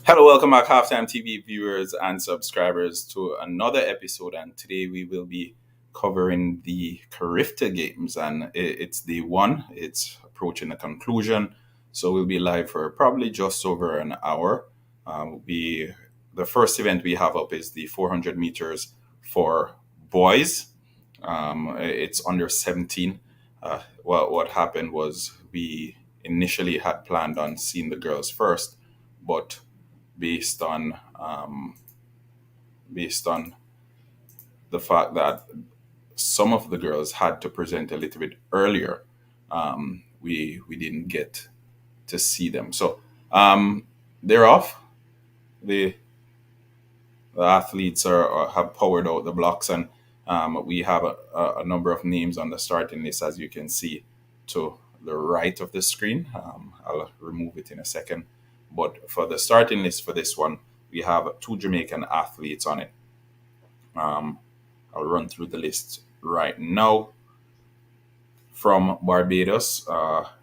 Hello, welcome back, Halftime TV viewers and subscribers, to another episode. And today we will be covering the CARIFTA games, and it's day one. It's approaching a conclusion, so we'll be live for probably just over an hour. We The first event we have up is the 400 meters for boys. It's under 17. What happened was we initially had planned on seeing the girls first, but based on based on the fact that some of the girls had to present a little bit earlier. We didn't get to see them, so they're off. The, the athletes have powered out the blocks, and we have a number of names on the starting list, as you can see to the right of the screen. I'll remove it in a second, but for the starting list for this one, we have two Jamaican athletes on it. Um, I'll run through the list right now. From Barbados,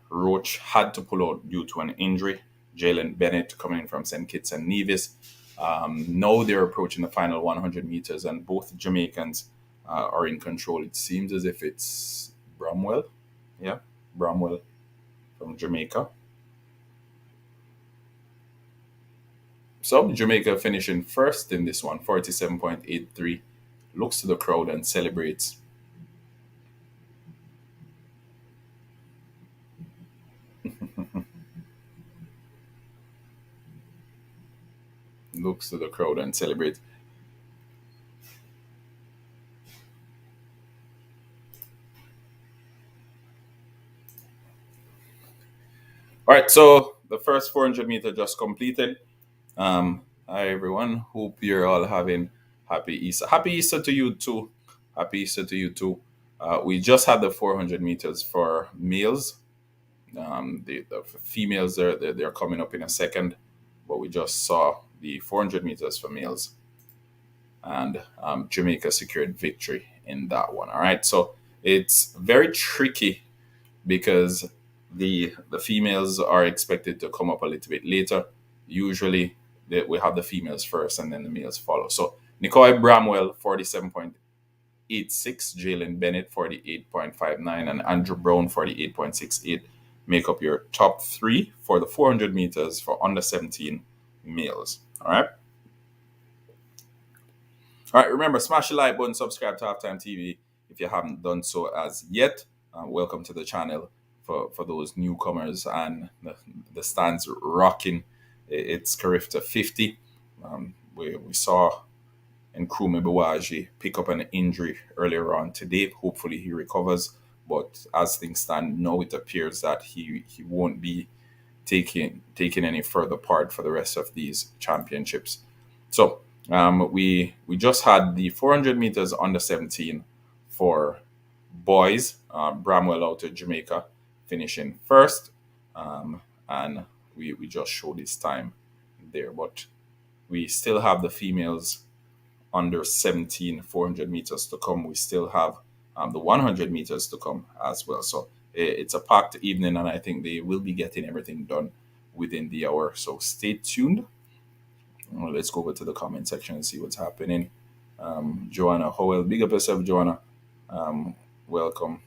Roach had to pull out due to an injury. Jalen Bennett coming in from St. Kitts and Nevis. Now they're approaching the final 100 meters, and both Jamaicans are in control. It seems as if it's Bromwell. Yeah, Bromwell from Jamaica. So Jamaica finishing first in this one, 47.83. Looks to the crowd and celebrates. Looks to the crowd and celebrates. All right, so the first 400 meter just completed. Hi everyone. Hope you're all having happy Easter. Happy Easter to you too. Happy Easter to you too. We just had the 400 meters for males. The females they're coming up in a second, but we just saw the 400 meters for males, and Jamaica secured victory in that one. All right, so it's very tricky because the females are expected to come up a little bit later. Usually, we have the females first, and then the males follow. So Nicoy Bramwell 47.86, Jalen Bennett 48.59, and Andrew Brown 48.68 make up your top three for the 400 meters for under 17 males. All right. All right, remember, smash the like button, subscribe to Halftime TV if you haven't done so as yet. Welcome to the channel for those newcomers, and the stands rocking. It's CARIFTA 50. We saw Nkrumah Bawaji pick up an injury earlier on today. Hopefully he recovers. But as things stand now, it appears that he won't be taking any further part for the rest of these championships. So we just had the 400 meters under 17 for boys. Bramwell out of Jamaica finishing first, and we just showed his time there. But we still have the females under 17 400 meters to come. We still have the 100 meters to come as well. So it's a packed evening, and I think they will be getting everything done within the hour. So stay tuned. Well, let's go over to the comment section and see what's happening. Joanna Howell, big up yourself, Joanna. Um, welcome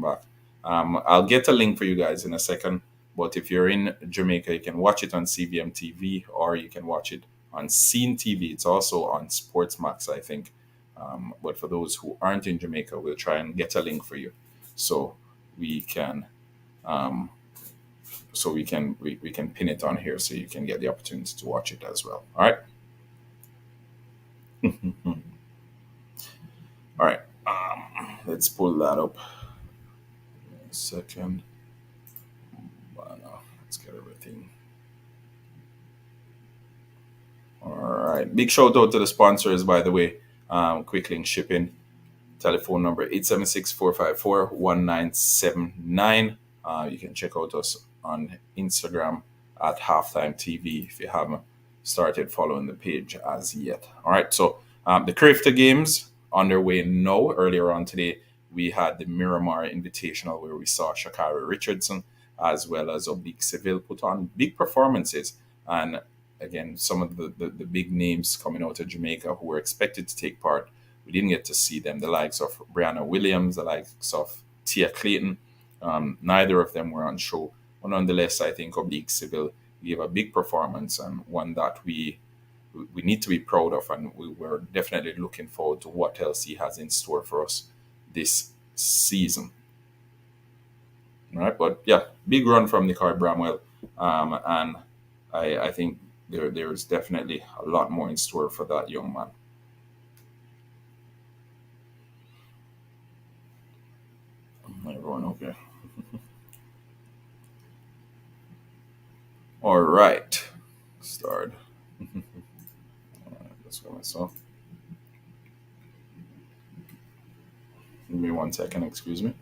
back. I'll get a link for you guys in a second. But if you're in Jamaica, you can watch it on CVM TV, or you can watch it on Scene TV. It's also on Sportsmax, I think. But for those who aren't in Jamaica, we'll try and get a link for you, so we can um, we can pin it on here so you can get the opportunity to watch it as well. All right. All right. Let's pull that up. A second. Let's get everything. All right. Big shout out to the sponsors, by the way. Quick Link Shipping. Telephone number 876-454-1979. You can check out us on Instagram at Halftime TV if you haven't started following the page as yet. All right, so the CARIFTA games underway now. Earlier on today, we had the Miramar Invitational where we saw Shakari Richardson as well as Oblique Seville put on big performances. And again, some of the big names coming out of Jamaica who were expected to take part, we didn't get to see them. The likes of Brianna Williams, the likes of Tia Clayton, neither of them were on show. But nonetheless, I think Oblique Civil gave a big performance and one that we need to be proud of, and we were definitely looking forward to what else he has in store for us this season. All right, but yeah, big run from Nicar Bramwell, and I think there's definitely a lot more in store for that young man. Everyone, okay. All right, start. Let's go myself. Give me 1 second, excuse me.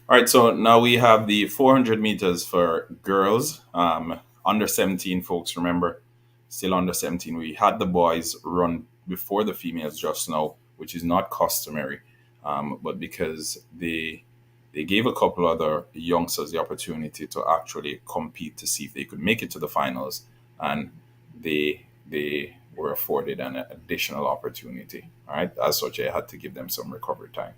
All right, so now we have the 400 meters for girls, under 17 folks. Remember, still under 17. We had the boys run before the females just now, which is not customary, but because they gave a couple other youngsters the opportunity to actually compete to see if they could make it to the finals, and they were afforded an additional opportunity. All right, as such, I had to give them some recovery time.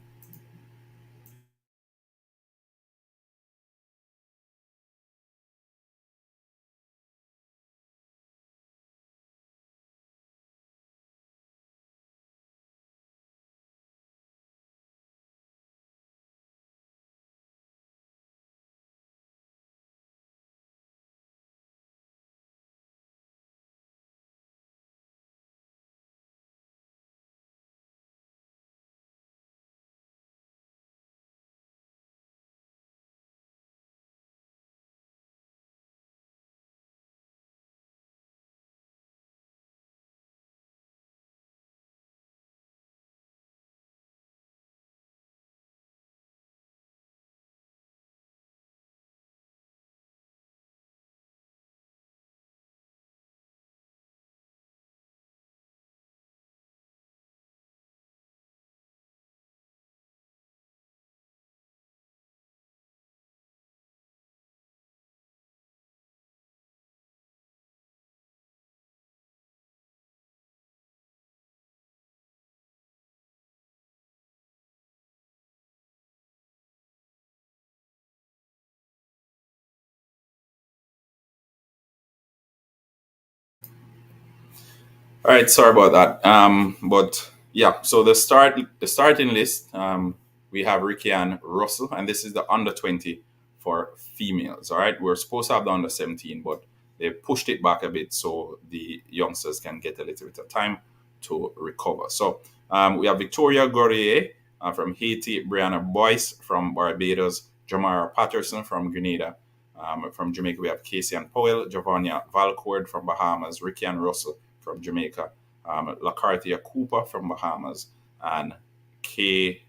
All right, sorry about that. But yeah, so the starting list, we have Ricky and Russell, and this is the under 20 for females. All right, we're supposed to have the under 17, but they pushed it back a bit so the youngsters can get a little bit of time to recover. So we have Victoria Gourier from Haiti, Brianna Boyce from Barbados, Jamara Patterson from Grenada. From Jamaica, we have Casey and Powell, Giovanna Valcourt from Bahamas, Ricky and Russell from Jamaica, LaCarthia Cooper from Bahamas, and Kay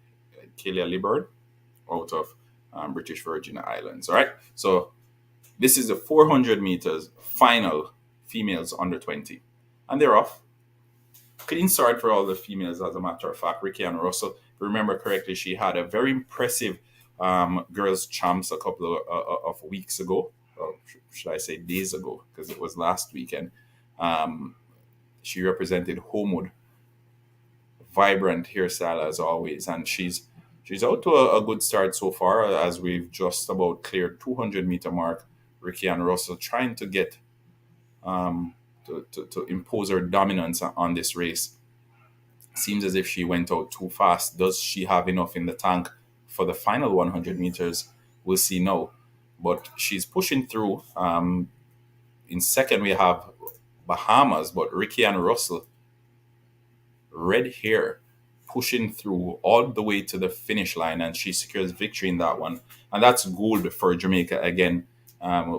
Kelia Liberd out of British Virgin Islands. All right, so this is the 400 meters final females under 20, and they're off. Clean start for all the females, as a matter of fact. Ricky and Russell, if you remember correctly, she had a very impressive girls' champs a couple of weeks ago. Or should I say days ago? Because it was last weekend. Um, she represented Homewood, vibrant hairstyle as always, and she's out to a good start so far. As we've just about cleared 200-meter mark. Ricky and Russell trying to get to impose her dominance on this race. Seems as if she went out too fast. Does she have enough in the tank for the final 100 meters? We'll see now. But she's pushing through. In second, we have Bahamas, but Ricky and Russell, red hair, pushing through all the way to the finish line, and she secures victory in that one. And that's gold for Jamaica again.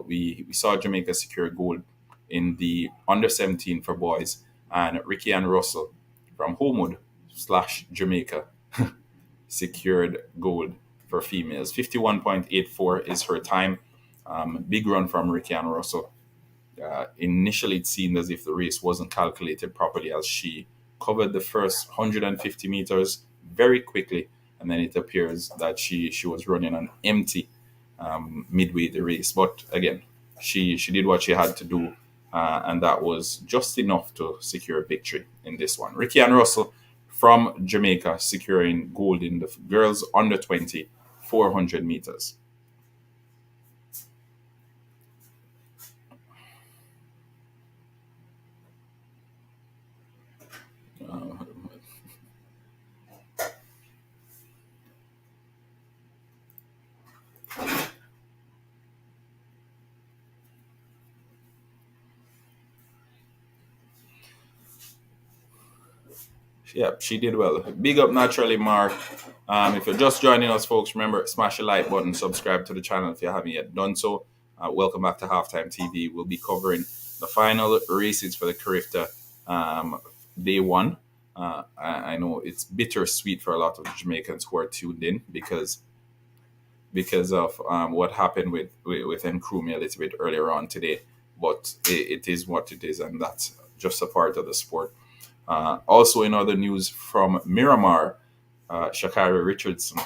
We saw Jamaica secure gold in the under 17 for boys, and Ricky and Russell from Homewood slash Jamaica secured gold for females. 51.84 is her time. Big run from Ricky and Russell. Initially, it seemed as if the race wasn't calculated properly, as she covered the first 150 meters very quickly, and then it appears that she was running on empty midway the race. But again, she did what she had to do, and that was just enough to secure victory in this one. Ricky and Russell from Jamaica securing gold in the girls under 20 400 meters. Uh, Yeah, she did well. Big up naturally, Mark. If you're just joining us, folks, remember smash the like button, subscribe to the channel if you haven't yet done so. Welcome back to Halftime TV. We'll be covering the final races for the CARIFTA day one. I know it's bittersweet for a lot of Jamaicans who are tuned in because of what happened with Nkrumah a little bit earlier on today. But it is what it is, and that's just a part of the sport. Also, in other news from Miramar, Shakari Richardson,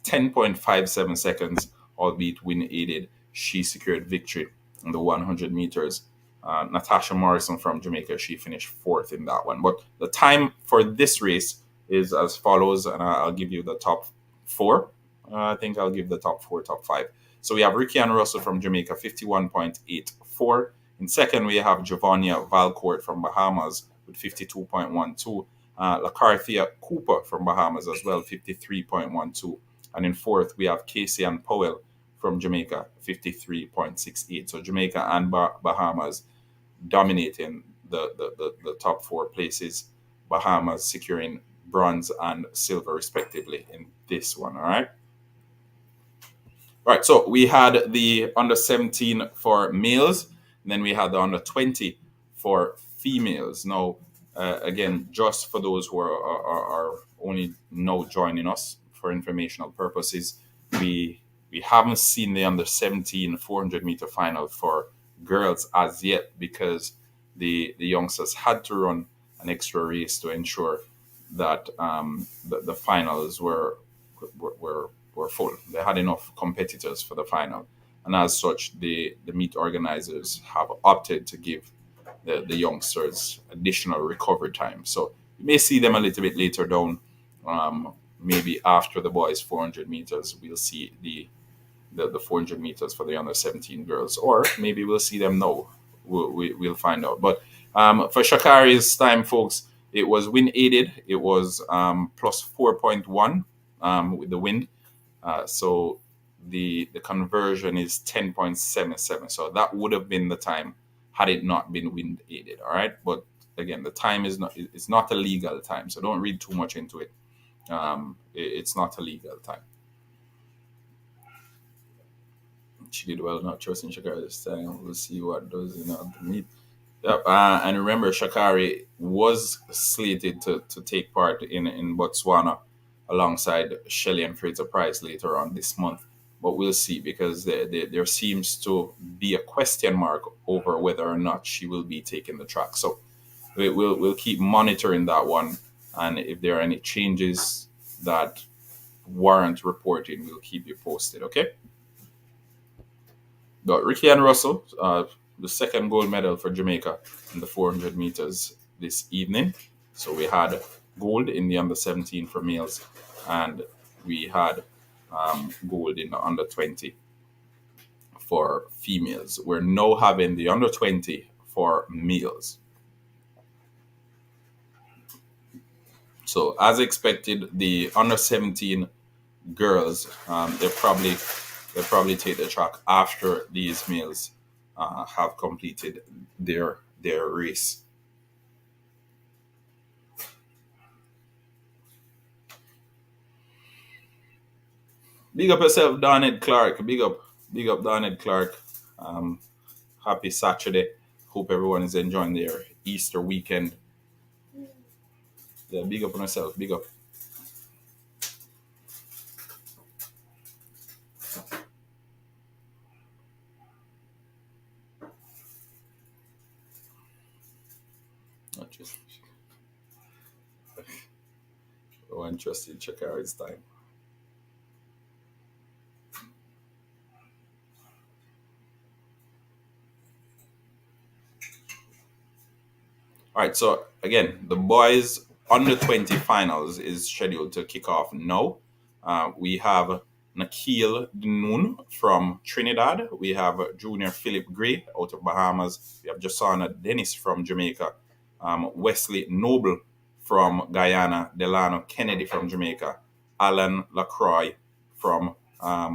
10.57 seconds, albeit wind aided. She secured victory in the 100 meters. Natasha Morrison from Jamaica, she finished fourth in that one. But the time for this race is as follows, and I'll give you the top four. I think I'll give the top four, top five. So we have Ricky and Russell from Jamaica, 51.84. In second, we have Giovanna Valcourt from Bahamas with 52.12. LaCarthia Cooper from Bahamas as well, 53.12. And in fourth, we have Casey and Powell from Jamaica, 53.68. So Jamaica and Bahamas dominating the top four places. Bahamas securing bronze and silver respectively in this one. All right. All right. So we had the under 17 for males, and then we had the under 20 for females. Now, again, just for those who are only now joining us for informational purposes, we haven't seen the under 17 400-meter final for girls as yet, because the youngsters had to run an extra race to ensure that the finals were full. They had enough competitors for the final, and as such, the meet organizers have opted to give the youngsters additional recovery time. So you may see them a little bit later down. Maybe after the boys 400 meters, we'll see the 400 meters for the under 17 girls, or maybe we'll see them now. We'll find out. But For Shakari's time, folks, it was wind aided. It was plus 4.1 with the wind. So the conversion is 10.77. So that would have been the time had it not been wind aided. All right. But again, the time is not, it's not a legal time. So don't read too much into it. It's not a legal time. She did well not trusting Shakari this time. We'll see what does in the meet. Yep. And remember, Shakari was slated to take part in Botswana alongside Shelley and Fraser Price later on this month. But we'll see because there seems to be a question mark over whether or not she will be taking the track. So we'll keep monitoring that one. And if there are any changes that warrant reporting, we'll keep you posted. Okay. Got Ricky and Russell, the second gold medal for Jamaica in the 400 meters this evening. So we had gold in the under 17 for males, and we had gold in the under 20 for females. We're now having the under 20 for males. So as expected, the under 17 girls, they'll probably take the track after these males have completed their race. Big up yourself, Donald Clark. Big up Donald Clark. Um, Happy Saturday. Hope everyone is enjoying their Easter weekend. Yeah, big up on yourself. Big up. Not just one trusted Chakari's time. All right, so again, the boys under 20 finals is scheduled to kick off now. We have Nikhil Dinoon from Trinidad. We have Junior Philip Gray out of Bahamas. We have Jasana Dennis from Jamaica. Wesley Noble from Guyana. Delano Kennedy from Jamaica. Alan Lacroix from, I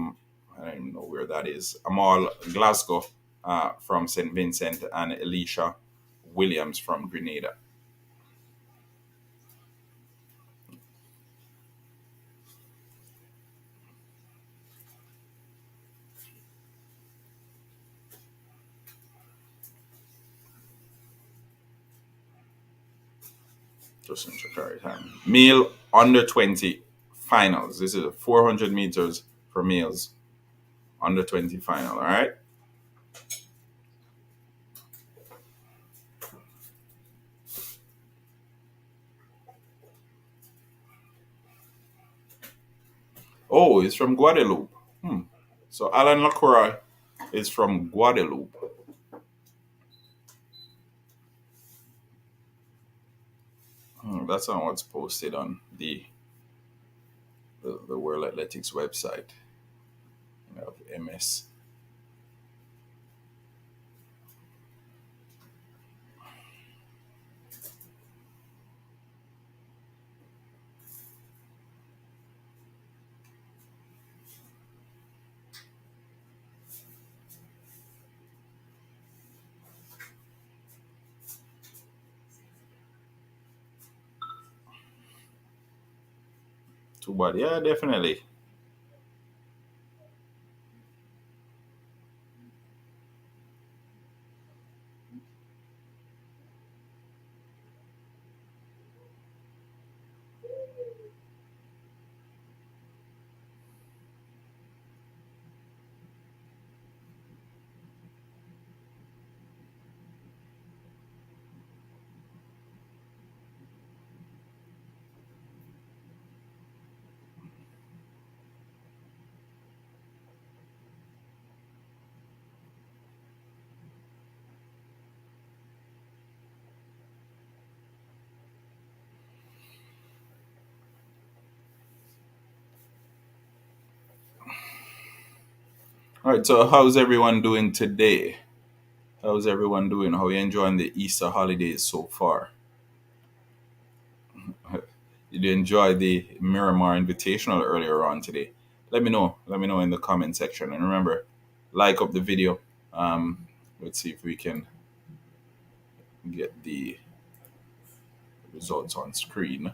don't know where that is, Amal Glasgow from St. Vincent, and Elisha Williams from Grenada. Just in Shakari time. Male under 20 finals. This is 400 meters for males under 20 final. All right. Oh, he's from Guadeloupe. Hmm. So Alan Lacroix is from Guadeloupe. That's not what's posted on the World Athletics website of MS. Too bad. Yeah, definitely. All right. So how's everyone doing today? How's everyone doing? How are you enjoying the Easter holidays so far? Did you enjoy the Miramar Invitational earlier on today? Let me know. Let me know in the comment section. And remember, like up the video. Um, let's see if we can get the results on screen.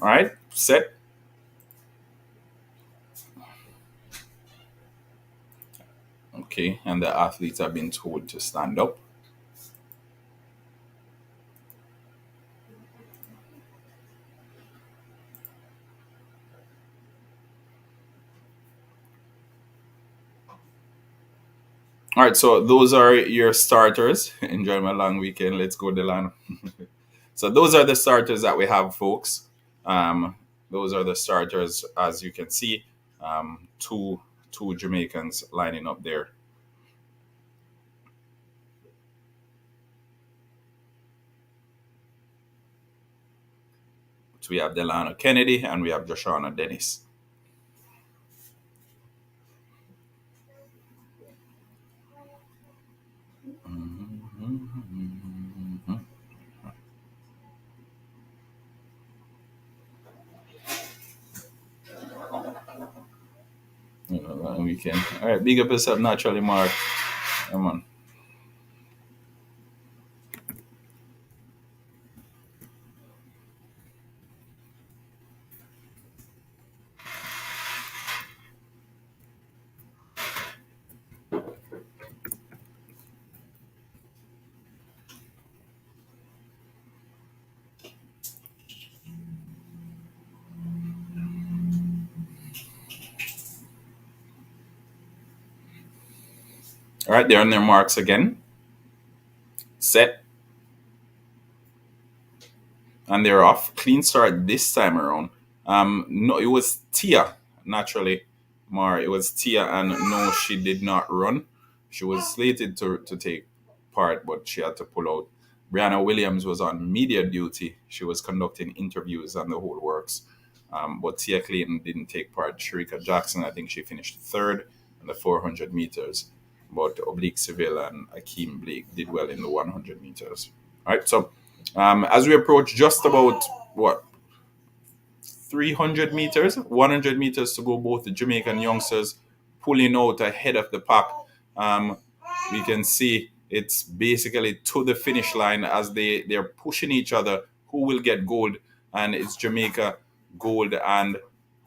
All right, set. Okay, and the athletes have been told to stand up. All right, so those are your starters. Enjoy my long weekend. Let's go, Delano. So those are the starters that we have, folks. Those are the starters, as you can see. Two Jamaicans lining up there. So we have Delano Kennedy and we have Joshua Dennis. Long weekend. All right, big up yourself naturally, Mark. Come on. All right, they're on their marks again. Set. And they're off. Clean start this time around. No, it was Tia, naturally. It was Tia, and no, she did not run. She was slated to take part, but she had to pull out. Brianna Williams was on media duty. She was conducting interviews and the whole works. But Tia Clayton didn't take part. Sharika Jackson, I think she finished third in the 400 meters. But Oblique Seville and Akeem Blake did well in the 100 meters. All right, so as we approach just about what 300 meters, 100 meters to go, both the Jamaican youngsters pulling out ahead of the pack. Um, we can see it's basically to the finish line as they're pushing each other. Who will get gold? And it's Jamaica gold and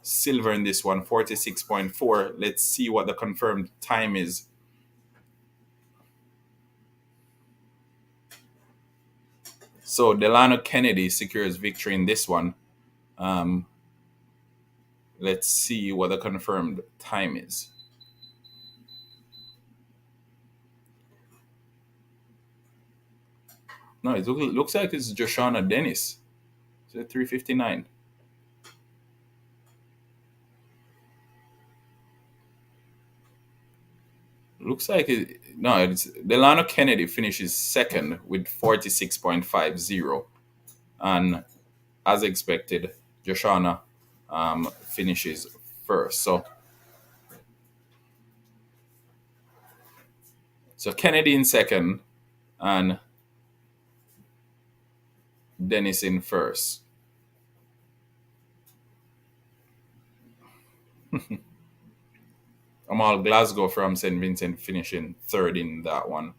silver in this one, 46.4. Let's see what the confirmed time is. So Delano Kennedy secures victory in this one. Let's see what the confirmed time is. No, it looks like it's Joshua Dennis. It's at 3:59. Looks like it. No, it's Delano Kennedy finishes second with 46.50, and as expected, Joshua finishes first. So Kennedy in second, and Dennis in first. Amal Glasgow from St. Vincent finishing third in that one.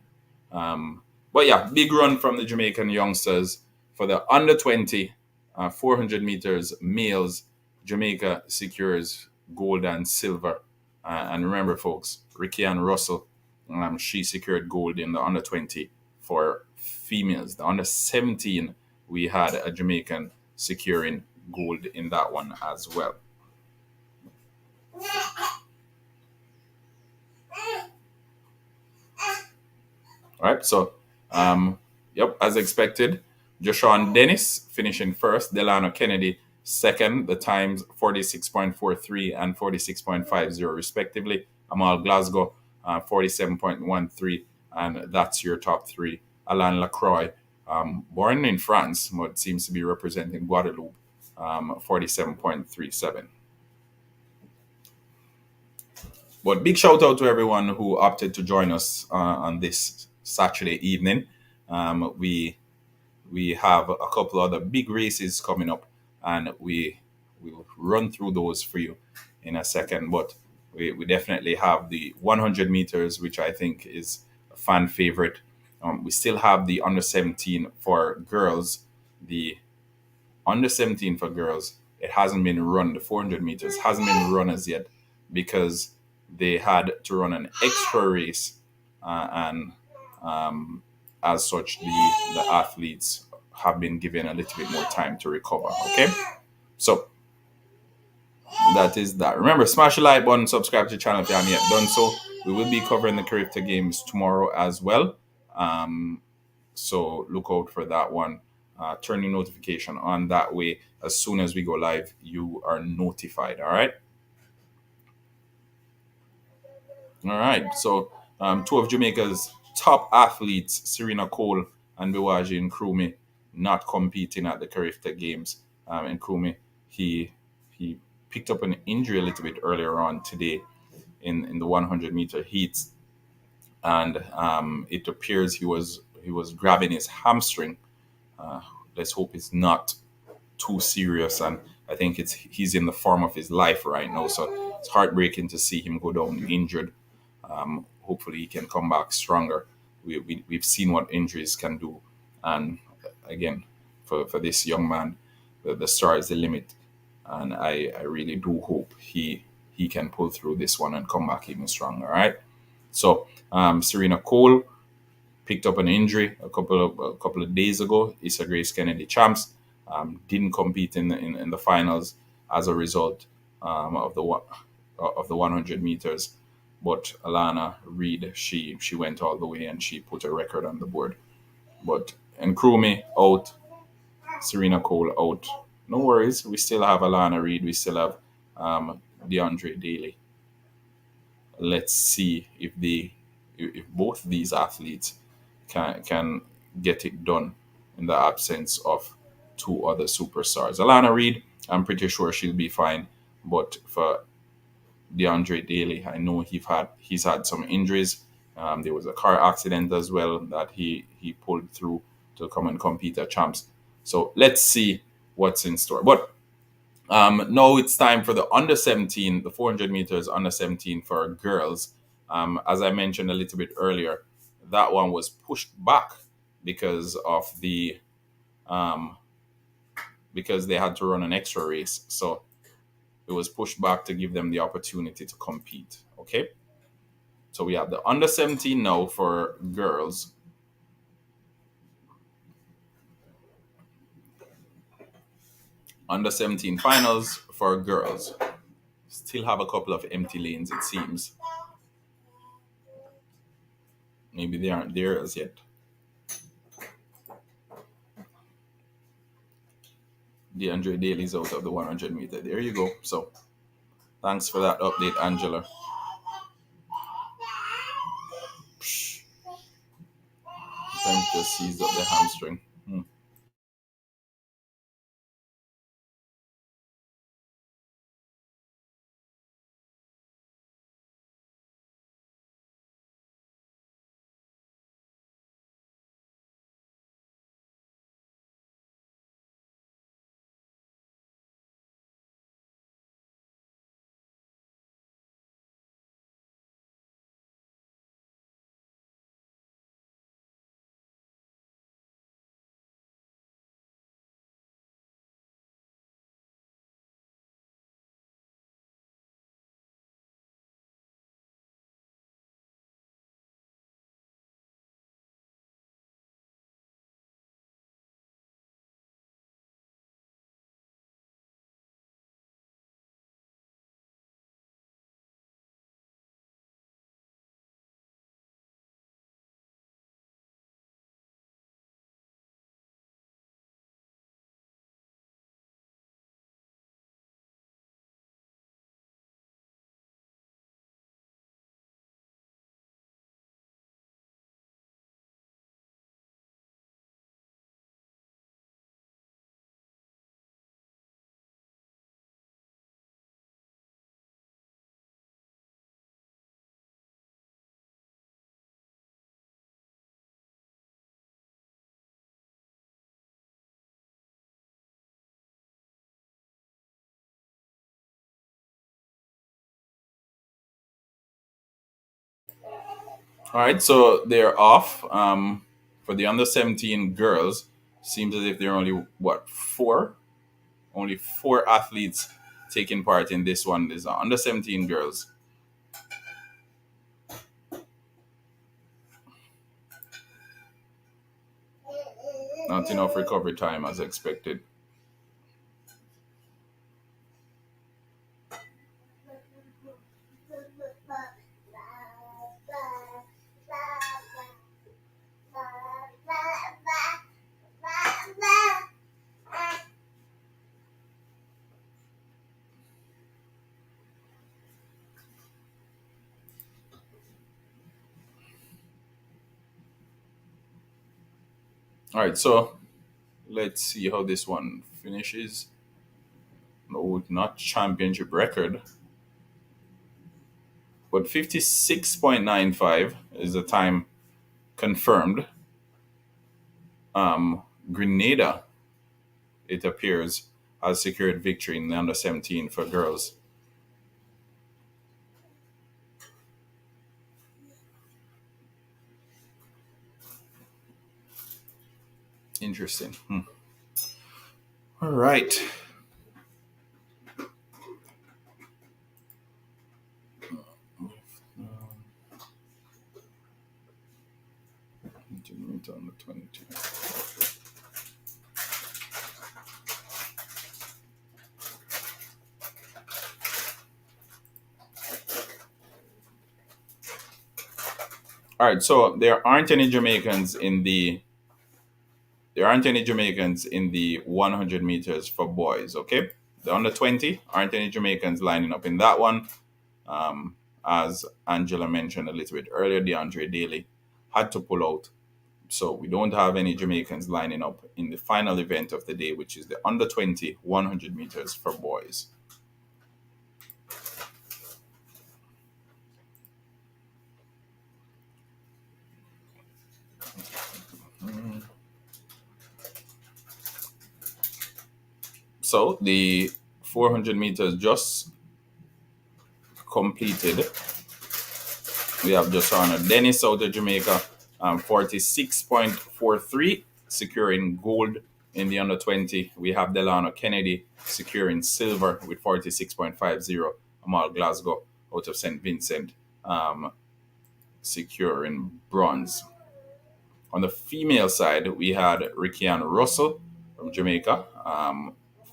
But yeah, big run from the Jamaican youngsters for the under 20, 400 meters males. Jamaica secures gold and silver. And remember, folks, Ricky Ann Russell, she secured gold in the under 20 for females. The under 17, we had a Jamaican securing gold in that one as well. All right, so yep, as expected, Joshua Dennis finishing first, Delano Kennedy Second, the times 46.43 and 46.50 respectively. Amal Glasgow, 47.13, and that's your top three. Alain Lacroix, born in France, but seems to be representing Guadeloupe, 47.37. But big shout out to everyone who opted to join us on this Saturday evening. We have a couple other big races coming up, and we will run through those for you in a second. But we definitely have the 100 meters, which I think is a fan favorite. We still have the under 17 for girls. The under 17 for girls, it hasn't been run. The 400 meters hasn't been run as yet because they had to run an extra race, and as such, the athletes have been given a little bit more time to recover. Okay, so that is that. Remember, smash the like button, subscribe to the channel if you haven't yet done so. We will be covering the CARIFTA games tomorrow as well. So look out for that one. Turn your notification on, that way as soon as we go live you are notified. All right, so two of Jamaica's top athletes, Serena Cole and Biwaji Nkrumah, not competing at the CARIFTA games. Nkrumah, he picked up an injury a little bit earlier on today in the 100-meter heats, and it appears he was grabbing his hamstring. Let's hope it's not too serious, and I think he's in the form of his life right now. So it's heartbreaking to see him go down injured. Hopefully, he can come back stronger. We've seen what injuries can do, and again, for this young man, the star is the limit, and I really do hope he can pull through this one and come back even stronger. All right. So Serena Cole picked up an injury a couple of days ago. Issa Grace Kennedy champs didn't compete in the finals as a result of the 100 meters. But Alana Reed, she went all the way and she put a record on the board. But Nkrumah out, Serena Cole out. No worries, we still have Alana Reed, we still have DeAndre Daly. Let's see if both these athletes can get it done in the absence of two other superstars. Alana Reed, I'm pretty sure she'll be fine, but for DeAndre Daly, I know he's had some injuries. There was a car accident as well that he pulled through to come and compete at champs. So let's see what's in store. But now it's time for the under 17, the 400 meters under 17 for girls. As I mentioned a little bit earlier, that one was pushed back because of because they had to run an extra race. So it was pushed back to give them the opportunity to compete. Okay. So we have the under 17 now for girls. Under 17 finals for girls. Still have a couple of empty lanes, it seems. Maybe they aren't there as yet. DeAndre Daly's out of the 100 meter. There you go. So thanks for that update, Angela. Sometimes just seized up the hamstring. All right, so they're off. For the under 17 girls, seems as if there are only what four, only four athletes taking part in this one. There's under 17 girls. Not enough recovery time as expected. All right, so let's see how this one finishes. No, not championship record, but 56.95 is the time confirmed. Grenada, it appears, has secured victory in the under 17 for girls. Interesting. All right. On the 22. All right, so there aren't any Jamaicans in the 100 meters for boys. Okay, the under 20 aren't any Jamaicans lining up in that one. As Angela mentioned a little bit earlier, DeAndre Daly had to pull out, so we don't have any Jamaicans lining up in the final event of the day, which is the under 20 100 meters for boys. So the 400 meters just completed. We have just on Dennis out of Jamaica, 46.43, securing gold in the under 20. We have Delano Kennedy securing silver with 46.50. Amal Glasgow out of St. Vincent securing bronze. On the female side, we had Rickian Russell from Jamaica,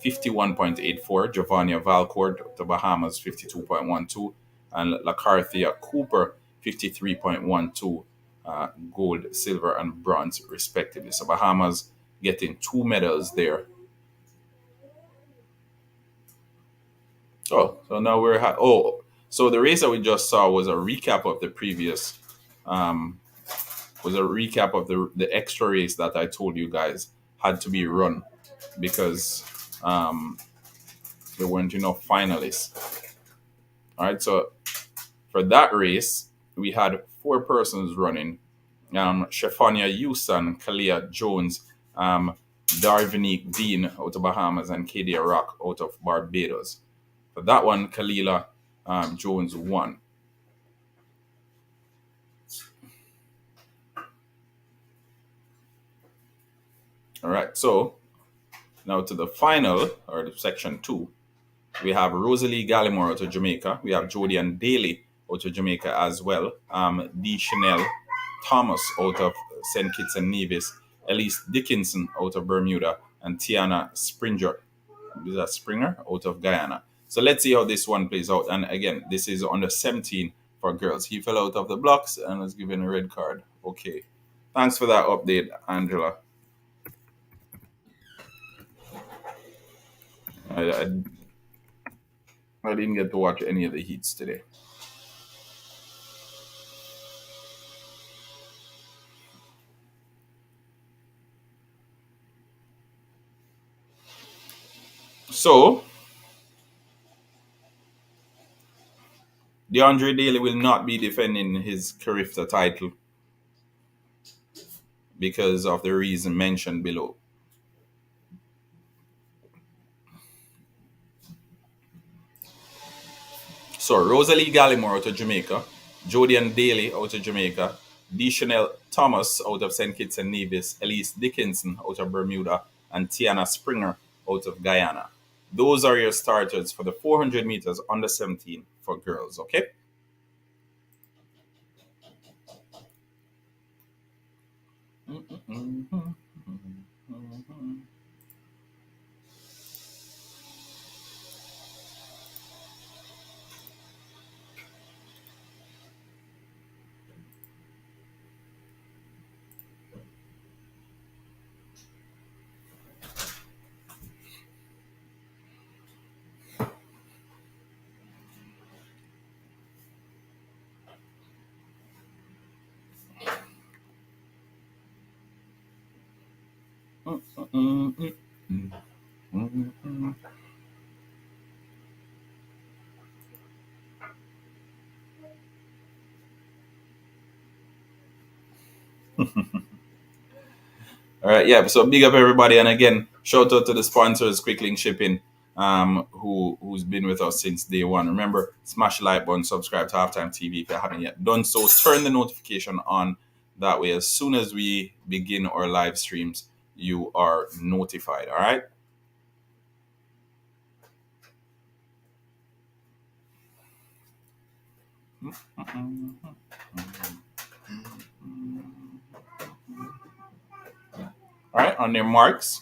51.84. Giovanni Valcourt of the Bahamas, 52.12. And Lacarthia Cooper, 53.12. Gold, silver, and bronze, respectively. So Bahamas getting two medals there. So now so the race that we just saw was a recap of the previous was a recap of the extra race that I told you guys had to be run because there weren't enough finalists. All right, so for that race, we had four persons running: Shafania Houston, Kalia Jones, Darvinique Dean out of Bahamas, and Kadia Rock out of Barbados. For that one, Kalila Jones won. All right, so now to the final, or the section two. We have Rosalie Gallimore out of Jamaica. We have Jody and Daly out of Jamaica as well. D. Chanel Thomas out of St. Kitts and Nevis. Elise Dickinson out of Bermuda. And Tiana Springer, is that Springer, out of Guyana. So let's see how this one plays out. And again, this is under 17 for girls. He fell out of the blocks and was given a red card. Okay. Thanks for that update, Angela. I, I didn't get to watch any of the heats today. So, DeAndre Daly will not be defending his CARIFTA title because of the reason mentioned below. So, Rosalie Gallimore out of Jamaica, Jody and Daly out of Jamaica, Chanel Thomas out of St. Kitts and Nevis, Elise Dickinson out of Bermuda, and Tiana Springer out of Guyana. Those are your starters for the 400 meters under 17 for girls, okay? All right, yeah. So big up everybody, and again, shout out to the sponsors, Quick Link Shipping, who's been with us since day one. Remember, smash the like button, subscribe to Halftime TV if you haven't yet done so. Turn the notification on. That way, as soon as we begin our live streams, you are notified. All right. All right. On their marks,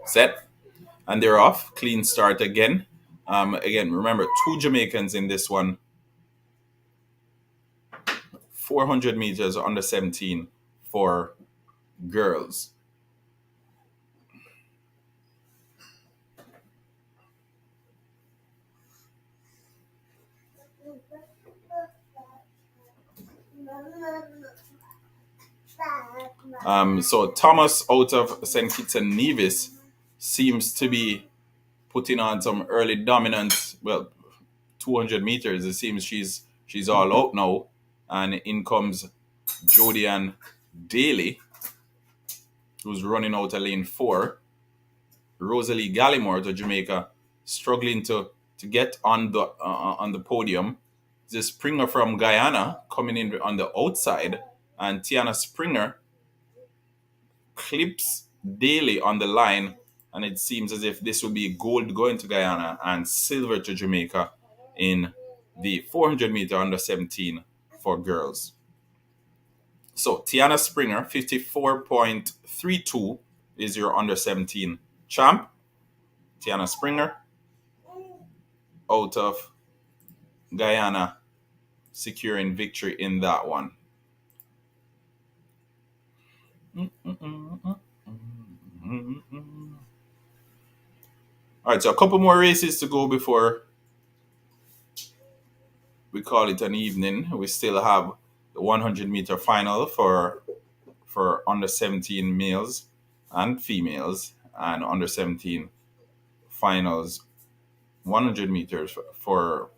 set, and they're off. Clean start again. Again, remember, two Jamaicans in this one. 400 meters under 17 for girls. So Thomas out of St. Kitts and Nevis seems to be putting on some early dominance. Well, 200 meters. It seems she's all out now, and in comes Jodian Daly, who's running out of lane 4. Rosalie Gallimore to Jamaica, struggling to get on the podium. The Springer from Guyana coming in on the outside, and Tiana Springer clips Daly on the line, and it seems as if this will be gold going to Guyana and silver to Jamaica in the 400 meter under 17 for girls. So Tiana Springer, 54.32 is your under 17 champ. Tiana Springer out of Guyana securing victory in that one. All right, so a couple more races to go before we call it an evening. We still have the 100 meter final for under 17 males and females, and under 17 finals 100 meters for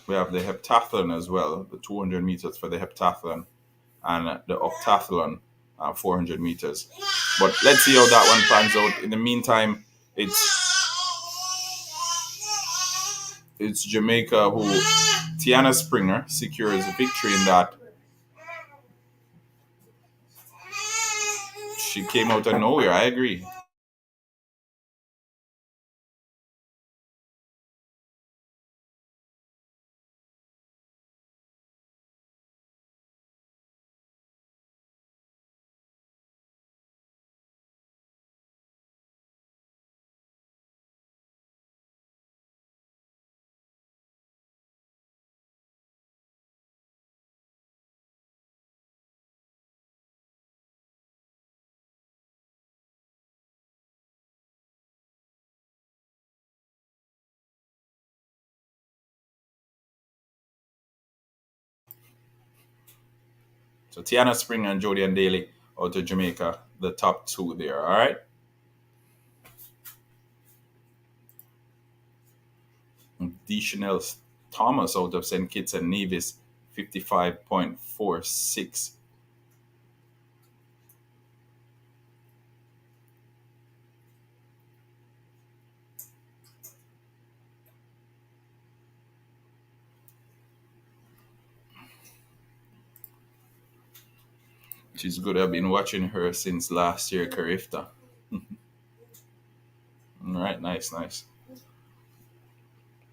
we have the heptathlon as well, the 200 meters for the heptathlon, and the octathlon, 400 meters. But let's see how that one pans out. In the meantime, it's Jamaica who Tiana Springer secures a victory in that. She came out of nowhere. I agree. So Tiana Springer and Jodian Daly out of Jamaica, the top two there. All right. Chanel Thomas out of St. Kitts and Nevis, 55.46. She's good. I've been watching her since last year, CARIFTA. All right, nice, nice.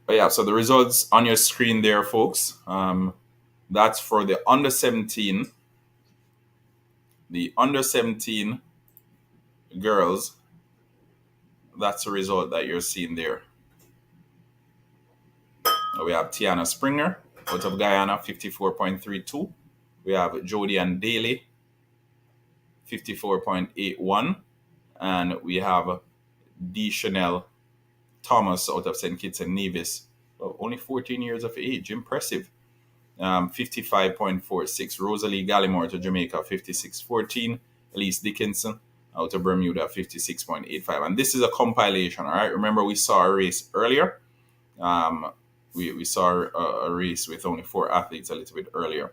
But yeah, so the results on your screen there, folks. That's for the under 17. The under 17 girls, that's the result that you're seeing there. We have Tiana Springer out of Guyana, 54.32. We have Jody and Daly, 54.81. And we have D. Chanel Thomas out of St. Kitts and Nevis, only 14 years of age. Impressive. 55.46. Rosalie Gallimore to Jamaica, 56.14. Elise Dickinson out of Bermuda, 56.85. And this is a compilation, all right? Remember, we saw a race earlier. Um, we saw a race with only 4 athletes a little bit earlier.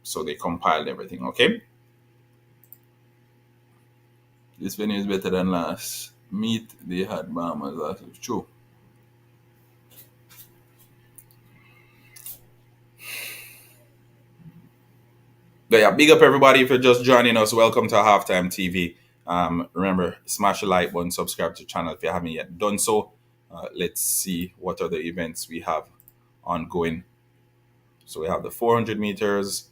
So they compiled everything, okay? This venue is better than last meet. They had Bahamas last week. True. But yeah, big up everybody if you're just joining us. Welcome to Halftime TV. Remember, smash the like button, subscribe to the channel if you haven't yet done so. Let's see what other events we have ongoing. So we have the 400 meters,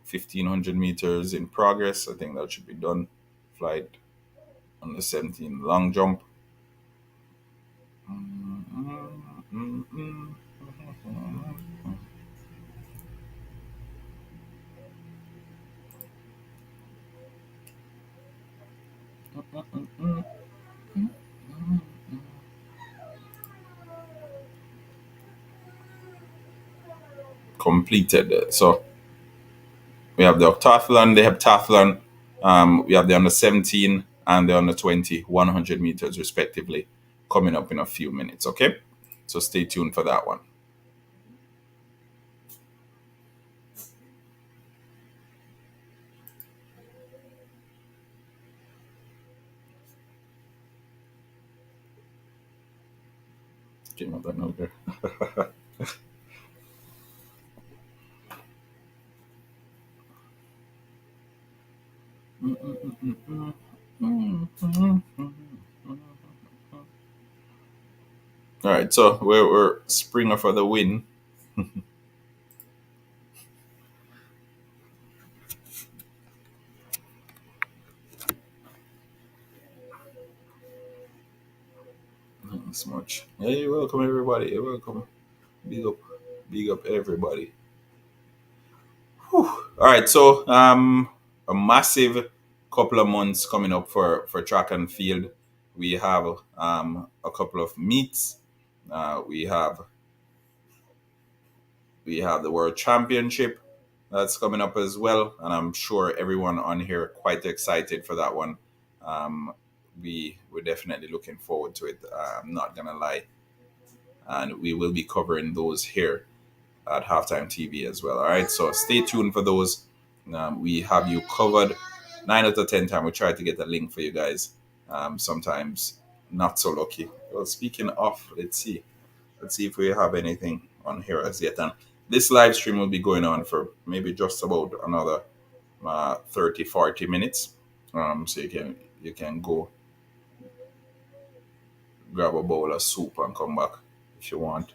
1500 meters in progress. I think that should be done. Flight on the 17 long jump. Completed. So we have the Octathlon, the Heptathlon, we have the under 17 and the under 20, 100 meters respectively, coming up in a few minutes. Okay, so stay tuned for that one. Came up another. All right, so we're Springer for the win. Thanks much. Hey, welcome everybody. Hey, welcome. Big up everybody. Whew. All right, so a massive couple of months coming up for track and field. We have a couple of meets. We have the World Championship that's coming up as well, and I'm sure everyone on here quite excited for that one. We're definitely looking forward to it. I'm not gonna lie, and we will be covering those here at Halftime TV as well. All right, so stay tuned for those. We have you covered 9 out of 10 times. We try to get a link for you guys. Sometimes not so lucky. Well, speaking of, let's see if we have anything on here as yet. And this live stream will be going on for maybe just about another 30-40 minutes. So you can go grab a bowl of soup and come back if you want.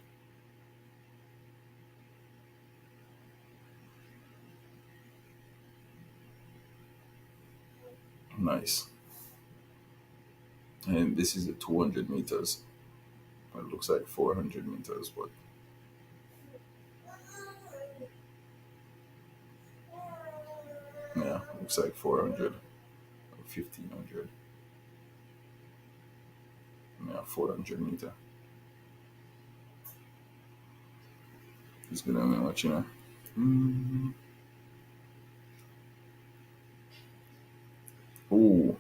Nice. And this is the 200 meters. It looks like 400 meters, but yeah, looks like 400 or 1500. Yeah, 400 meter. It's gonna be watching her. Ooh.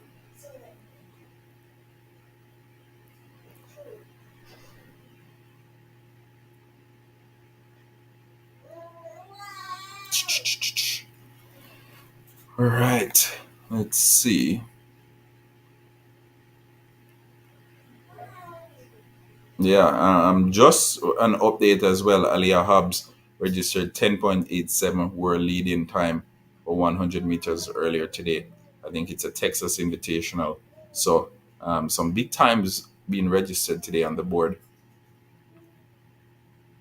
All right. Let's see. Yeah, just an update as well. Aliyah Hobbs registered 10.87 world leading time for 100 meters earlier today. I think it's a Texas Invitational. So some big times being registered today on the board,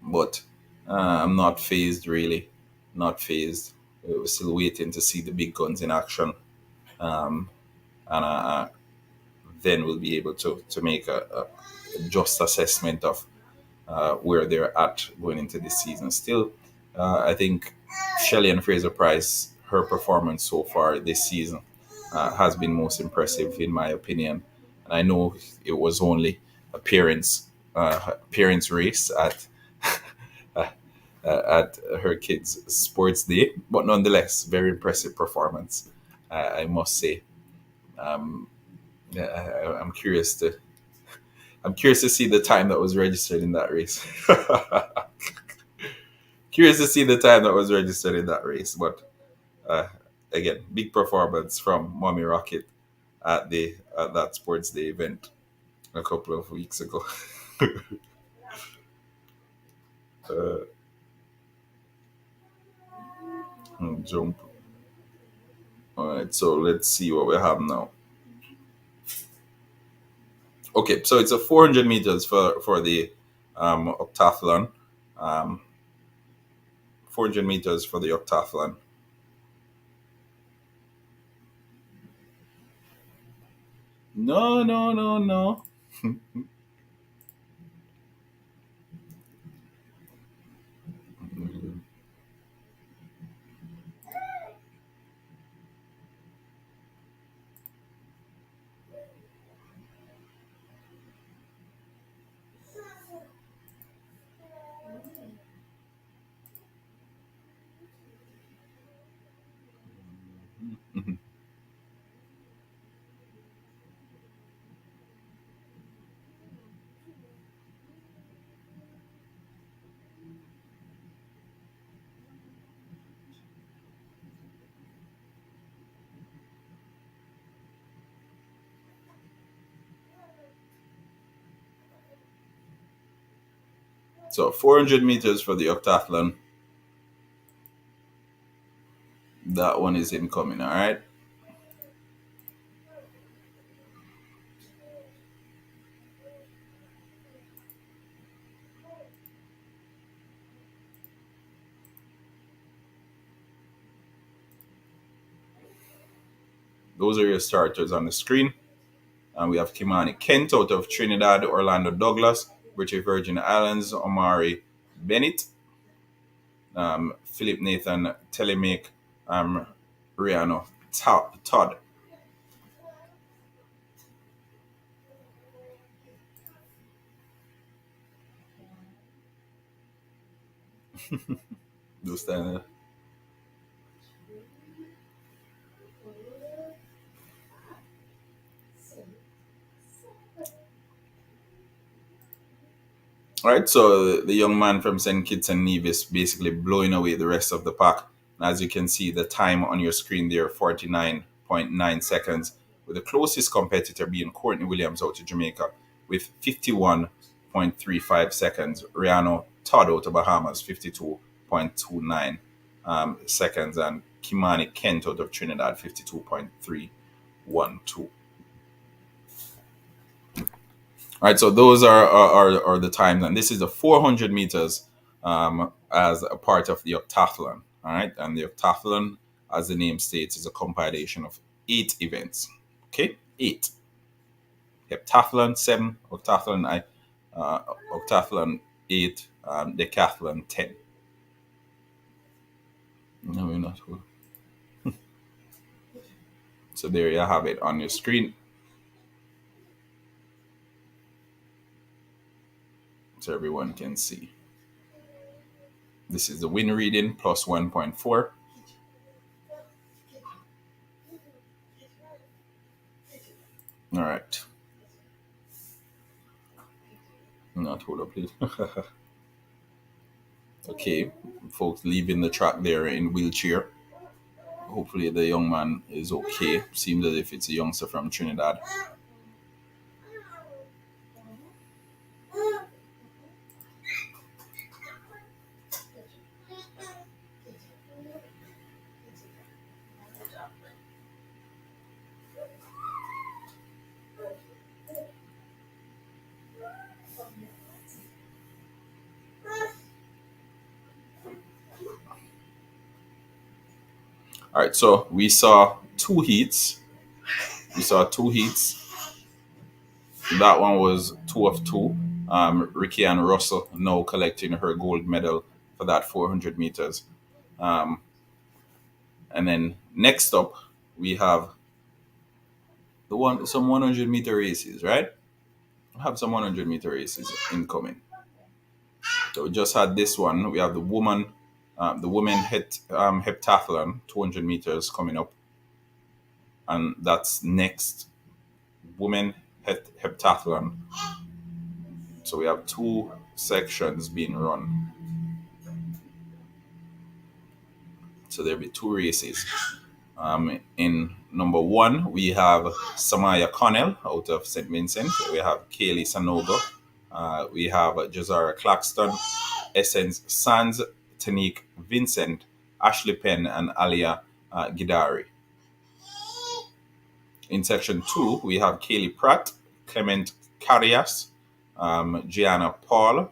but I'm not phased really, not phased. We're still waiting to see the big guns in action, um, and then we'll be able to make a just assessment of where they're at going into this season. Still, I think Shelley and Fraser Price, her performance so far this season has been most impressive in my opinion. And I know it was only appearance race uh, at her kids' sports day, but nonetheless, very impressive performance. I must say. Um, yeah, I'm curious to see the time that was registered in that race. Curious to see the time that was registered in that race. But uh, again, big performance from Mommy Rocket at that sports day event a couple of weeks ago. uh, Jump. All right, so let's see what we have now. Okay, so it's a 400 meters for the octathlon. Um, 400 meters for the octathlon. No, no, no, no. So 400 meters for the octathlon. That one is incoming. All right. Those are your starters on the screen. And we have Kimani Kent out of Trinidad, Orlando Douglas, British Virgin Islands, Omari Bennett, Philip Nathan Telemake, um, Rihanna Todd. Those stand. All right, so the young man from St. Kitts and Nevis basically blowing away the rest of the pack. And as you can see, the time on your screen there, 49.9 seconds, with the closest competitor being Courtney Williams out of Jamaica with 51.35 seconds. Rihanna Todd out of Bahamas, 52.29 seconds. And Kimani Kent out of Trinidad, 52.312. All right, so those are the times, and this is the 400 meters as a part of the octathlon. All right, and the octathlon, as the name states, is a compilation of 8 events. Okay, 8. Heptathlon 7, uh, octathlon 8, decathlon 10. No, we're not. So there you have it on your screen, so everyone can see. This is the win reading plus 1.4. All right. Not hold up, please. Okay, folks leaving the track there in wheelchair. Hopefully the young man is okay. Seems as if it's a youngster from Trinidad. All right, so we saw two heats. We saw two heats. That one was two of two. Ricky and Russell now collecting her gold medal for that 400 meters. Um, and then next up, we have some 100-meter races, right? We have some 100-meter races incoming. So we just had this one. We have the women heptathlon, 200 meters coming up, and that's next. Women heptathlon. So we have two sections being run. So there'll be two races. In number one, we have Samaya Connell out of St. Vincent. We have Kaylee Sanogo. We have Jazara Claxton, Essence Sands, Tanique Vincent, Ashley Penn, and Alia Gidari. In section two, we have Kaylee Pratt, Clement Carias, Gianna Paul,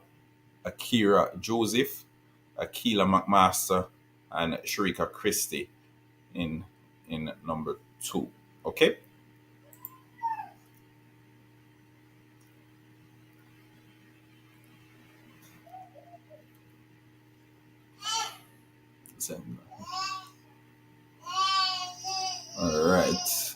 Akira Joseph, Akila McMaster, and Sharika Christie in number two. Okay. So, all right.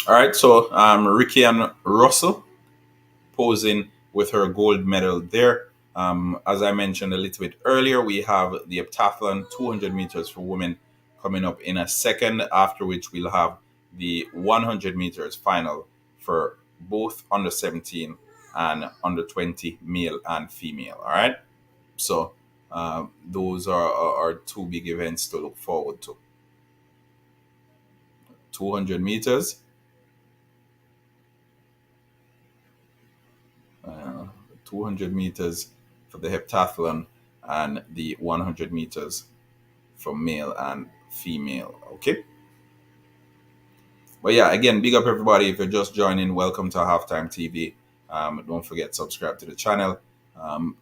All right. So Ricky and Russell posing with her gold medal there. As I mentioned a little bit earlier, we have the Heptathlon 200 meters for women coming up in a second, after which we'll have the 100 meters final for both under 17 and under 20 male and female. All right. So those are two big events to look forward to. 200 meters, uh, 200 meters for the heptathlon, and the 100 meters for male and female. Okay. But yeah, again, big up everybody. If you're just joining, welcome to Halftime TV. Don't forget subscribe to the channel.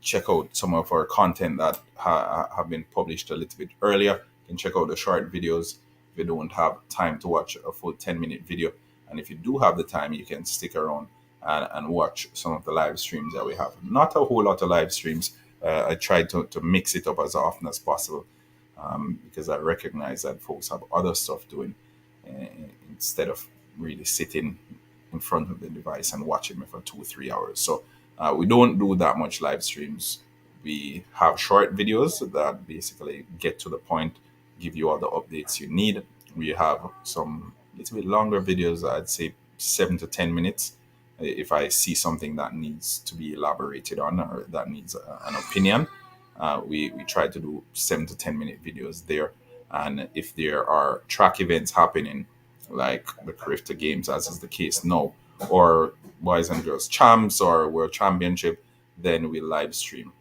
Check out some of our content that have been published a little bit earlier. You can check out the short videos if you don't have time to watch a full 10-minute video. And if you do have the time, you can stick around and watch some of the live streams that we have. Not a whole lot of live streams. I try to mix it up as often as possible, because I recognize that folks have other stuff doing, uh, instead of really sitting in front of the device and watching me for 2 or 3 hours. So we don't do that much live streams. We have short videos that basically get to the point, give you all the updates you need. We have some little bit longer videos, I'd say 7 to 10 minutes. If I see something that needs to be elaborated on or that needs an opinion, we try to do 7 to 10 minute videos there. And if there are track events happening, like the CARIFTA games, as is the case now, or boys and girls champs or world championship, then we live stream.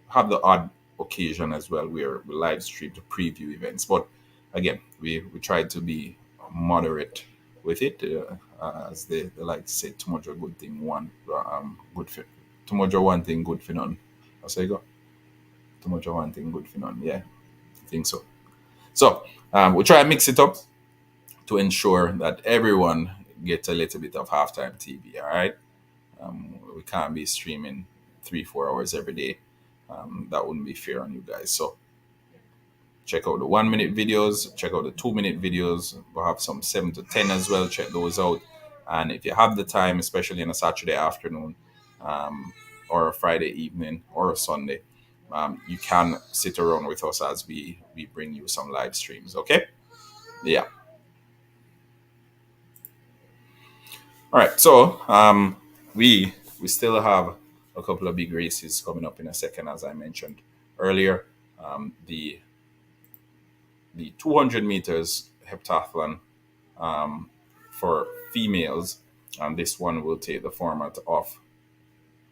Have the odd occasion as well where we live stream to preview events, but again, we try to be moderate with it, as they like to say, too much a good thing one, good for too much of one thing good for none. I say go too much of one thing good for none. Yeah, I think so. So we try and mix it up to ensure that everyone gets a little bit of halftime TV. All right, we can't be streaming 3 4 hours every day. That wouldn't be fair on you guys. So check out the 1 minute videos, check out the 2 minute videos. We'll have some 7 to 10 as well. Check those out. And if you have the time, especially on a Saturday afternoon, or a Friday evening or a Sunday, you can sit around with us as we bring you some live streams. Okay? Yeah. All right, so we still have a couple of big races coming up in a second, as I mentioned earlier. The 200 meters heptathlon for females, and this one will take the format of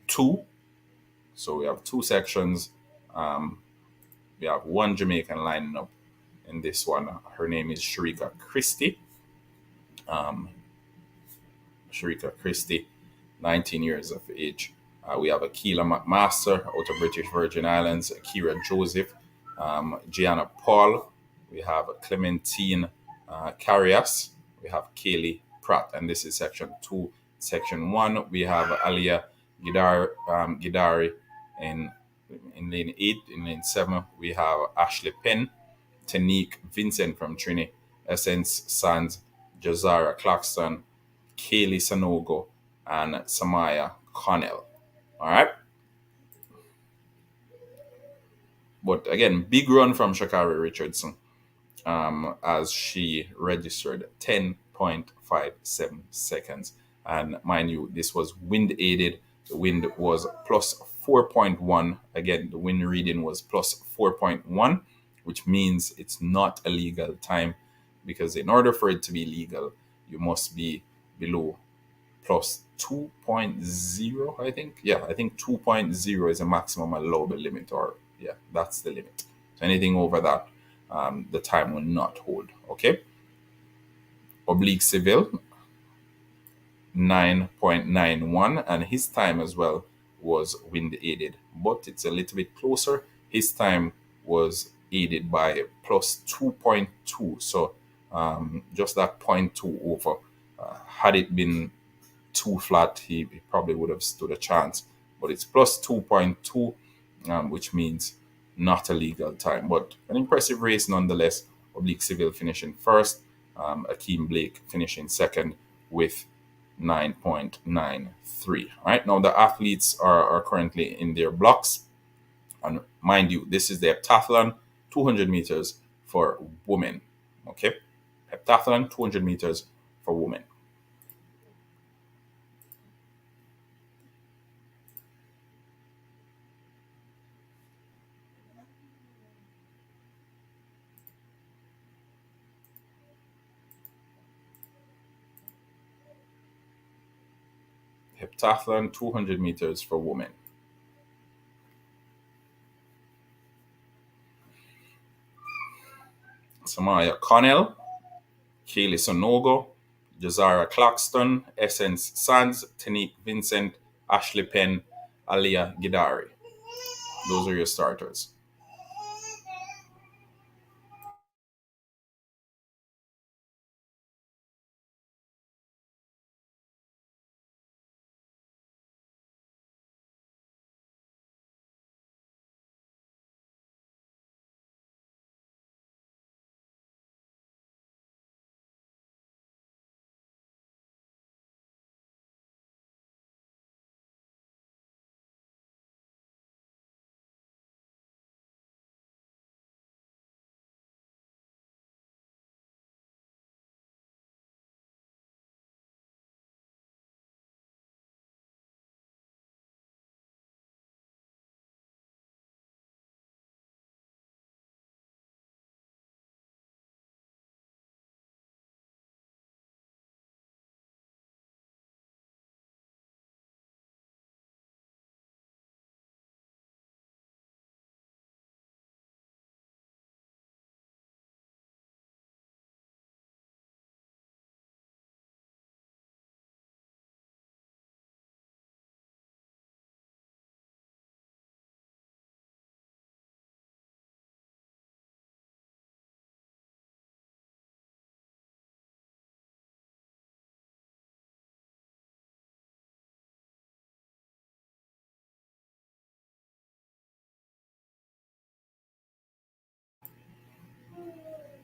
two. So we have two sections. Um, we have one Jamaican lining up in this one. Her name is Um, Sharika Christie, 19 years of age. We have Akila McMaster out of British Virgin Islands, Akira Joseph, Gianna Paul. We have Clementine Carias. We have Kaylee Pratt, and this is section two. Section one, we have Alia Gidari in lane eight. In lane seven, we have Ashley Penn, Tanique Vincent from Trini, Essence Sands, Jazara Claxton, Kaylee Sanogo, and Samaya Connell. All right. But again, big run from Shakari Richardson as she registered 10.57 seconds. And mind you, this was wind aided. The wind was plus 4.1. Again, the wind reading was plus 4.1, which means it's not a legal time because in order for it to be legal, you must be below plus 2.0, I think. Yeah, I think 2.0 is a maximum allowable limit, or yeah, that's the limit. So anything over that, the time will not hold. Okay. Oblique Civil, 9.91, and his time as well was wind aided, but it's a little bit closer. His time was aided by plus 2.2, so just that point 0.2 over. Had it been too flat, he probably would have stood a chance. But it's plus 2.2, which means not a legal time. But an impressive race nonetheless. Oblique Civil finishing first, Akeem Blake finishing second with 9.93. All right, now the athletes are currently in their blocks. And mind you, this is the heptathlon, 200 meters for women. Okay, heptathlon, 200 meters for women. Heptathlon, 200 meters for women. Samaya Connell, Kaylee Sonogo, Jazara Claxton, Essence Sands, Tanique Vincent, Ashley Penn, Alia Gidari. Those are your starters.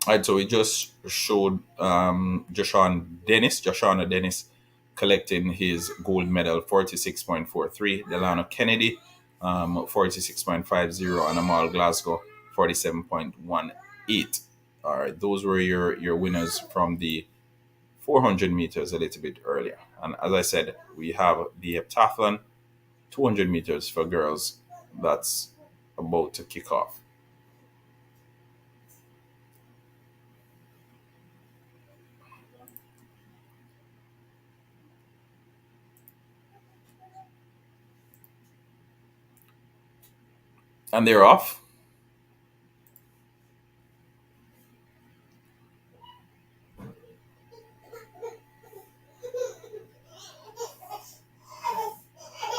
All right, so we just showed Joshua Dennis collecting his gold medal, 46.43. Delano Kennedy, 46.50, and Amal Glasgow, 47.18. All right, those were your winners from the 400 meters a little bit earlier. And as I said, we have the heptathlon, 200 meters for girls, that's about to kick off. And they're off.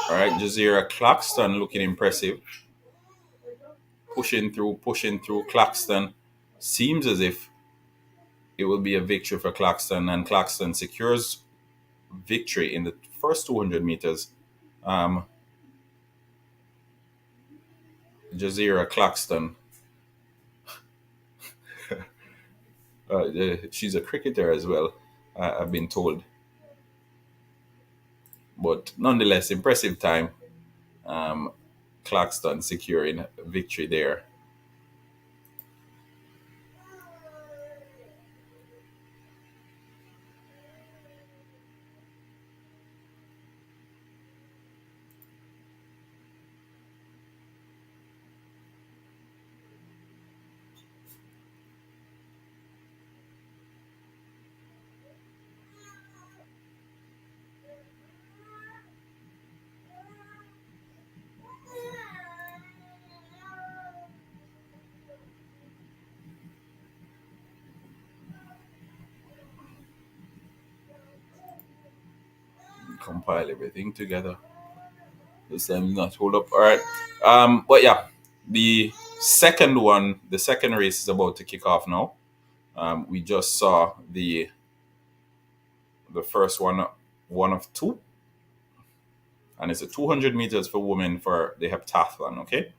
All right, Jazeera Claxton looking impressive. Pushing through. Claxton seems as if it will be a victory for Claxton, and Claxton secures victory in the first 200 meters. Um, Jazeera Claxton, she's a cricketer as well, I've been told. But nonetheless, impressive time. Um, Claxton securing victory there. Compile everything together. This time not hold up. All right. But yeah, the the second race is about to kick off now. We just saw the first one of two, and it's a 200 meters for women for the heptathlon. Okay.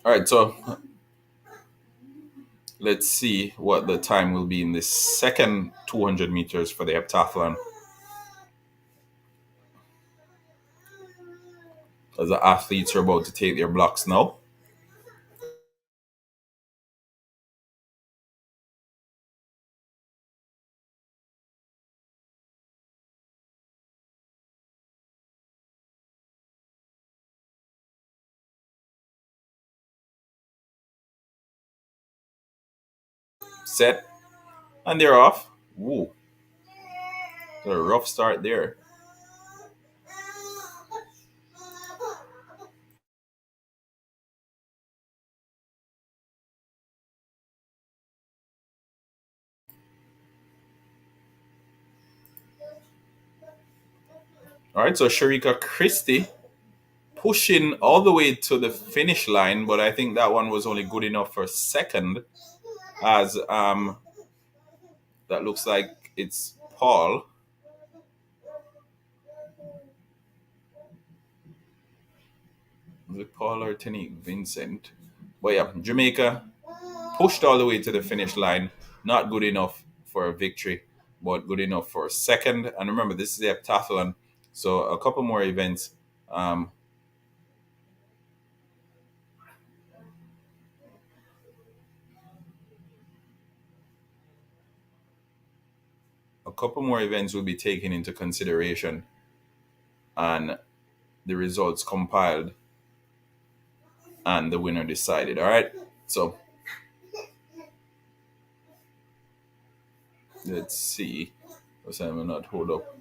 All right. So let's see what the time will be in this second 200 meters for the heptathlon. As the athletes are about to take their blocks now. Set, and they're off. Woo. A rough start there. All right, so Sharika Christie pushing all the way to the finish line, but I think that one was only good enough for second, as that looks like it's Paul. Is it Paul or Tanique Vincent? But yeah, Jamaica pushed all the way to the finish line. Not good enough for a victory, but good enough for a second. And remember, this is the heptathlon, so a couple more events. Um, a couple more events will be taken into consideration, and the results compiled, and the winner decided. All right, so let's see. Because I will not hold up.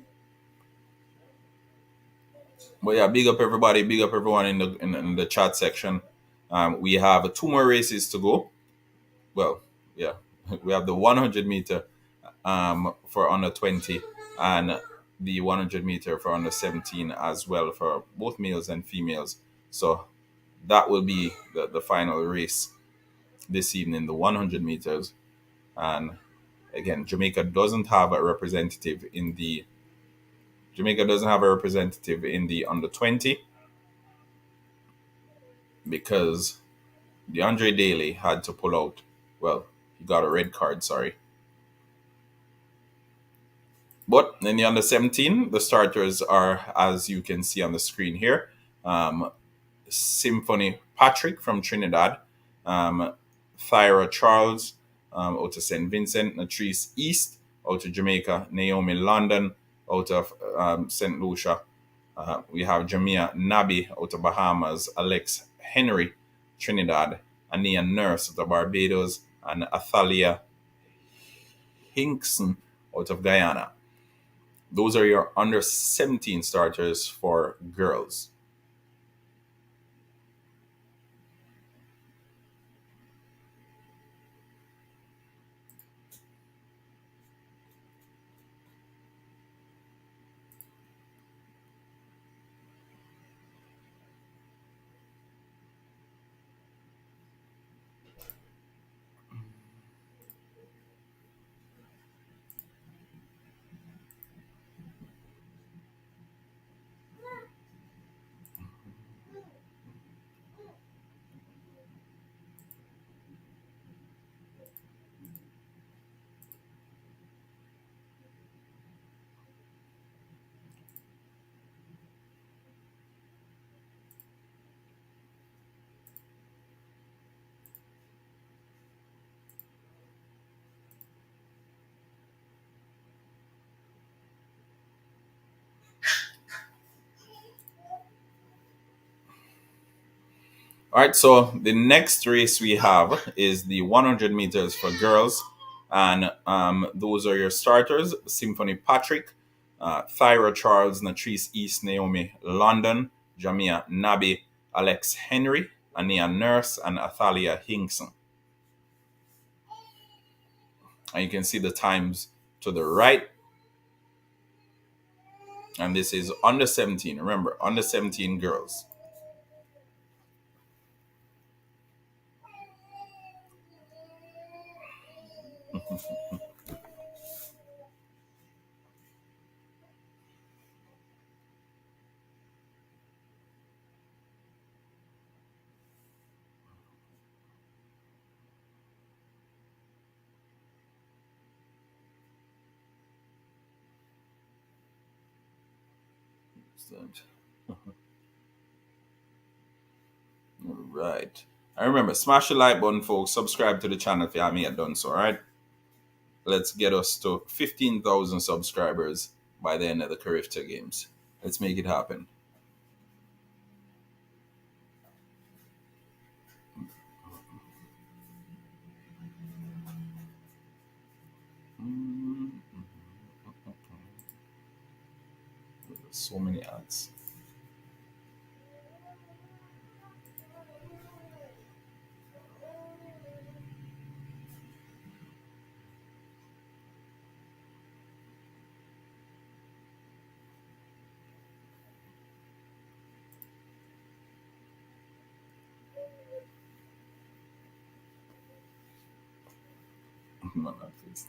But yeah, big up everybody, big up everyone in in the chat section. We have two more races to go. Well, yeah, we have the 100 meter for under 20, and the 100 meter for under 17 as well, for both males and females. So that will be the final race this evening, the 100 meters. And again, Jamaica doesn't have a representative in the Jamaica doesn't have a representative in the under 20 because DeAndre Daly had to pull out. Well, he got a red card, sorry. But in the under 17, the starters are, as you can see on the screen here, um, Symphony Patrick from Trinidad, um, Thyra Charles out of St. Vincent, Natrice East out of Jamaica, Naomi London out of St. Lucia. We have Jamia Nabi out of Bahamas, Alex Henry, Trinidad, Ania Nurse out of Barbados, and Athalia Hinkson out of Guyana. Those are your under 17 starters for girls. All right, so the next race we have is the 100 meters for girls, and those are your starters: Symphony Patrick, Thyra Charles, Natrice East, Naomi London, Jamia Nabi, Alex Henry, Ania Nurse, and Athalia Hinkson. And you can see the times to the right, and this is under 17. Remember, under 17 girls. All right. And remember, smash the like button, folks. Subscribe to the channel if you haven't yet done so, all right? Let's get us to 15,000 subscribers by the end of the CARIFTA games. Let's make it happen. So many ads. No, not this.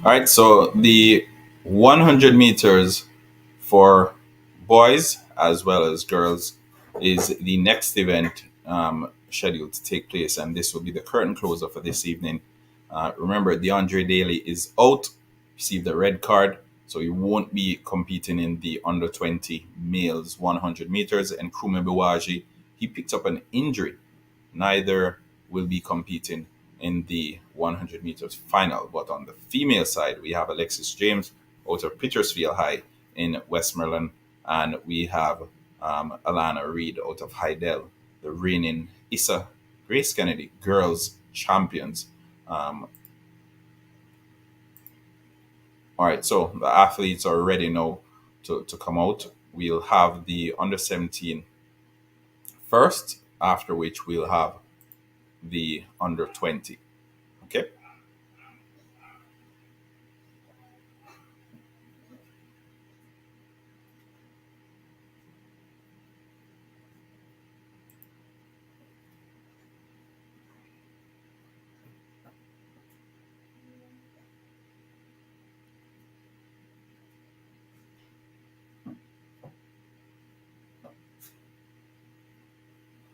All right, so the 100 meters for boys as well as girls is the next event scheduled to take place, and this will be the curtain closer for this evening. Remember, DeAndre Daly is out, received a red card, so he won't be competing in the under 20 males 100 meters. And Kume Biwaji, he picked up an injury. Neither will be competing in the 100 meters final. But on the female side, we have Alexis James out of Petersfield High in Westmoreland, and we have Alana Reed out of Hydel, the reigning Issa Grace Kennedy girls champions. Um, all right, so the athletes are ready now to come out. We'll have the under 17 first, after which we'll have the under 20. Okay.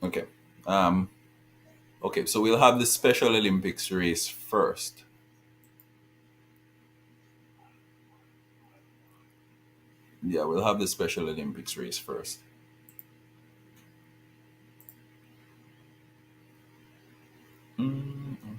Okay. Um, okay, so we'll have the Special Olympics race first. Yeah, we'll have the Special Olympics race first. Mm, mm.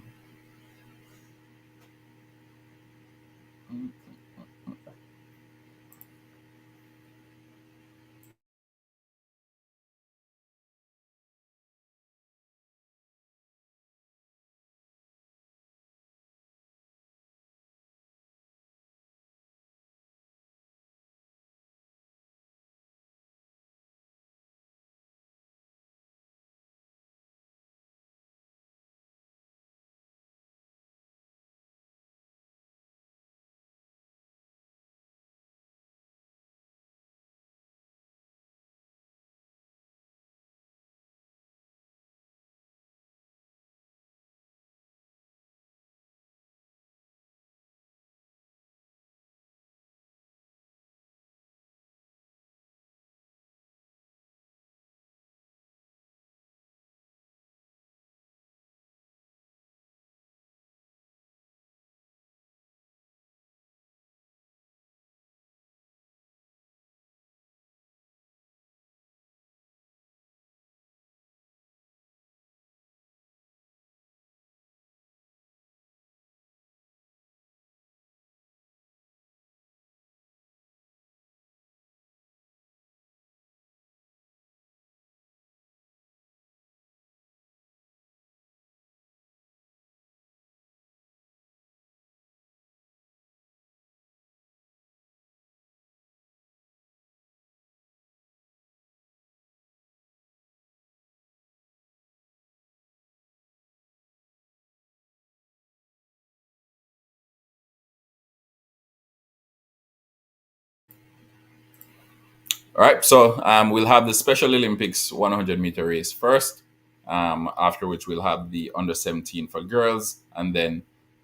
All right, so we'll have the Special Olympics 100-meter race first, after which we'll have the under 17 for girls, and then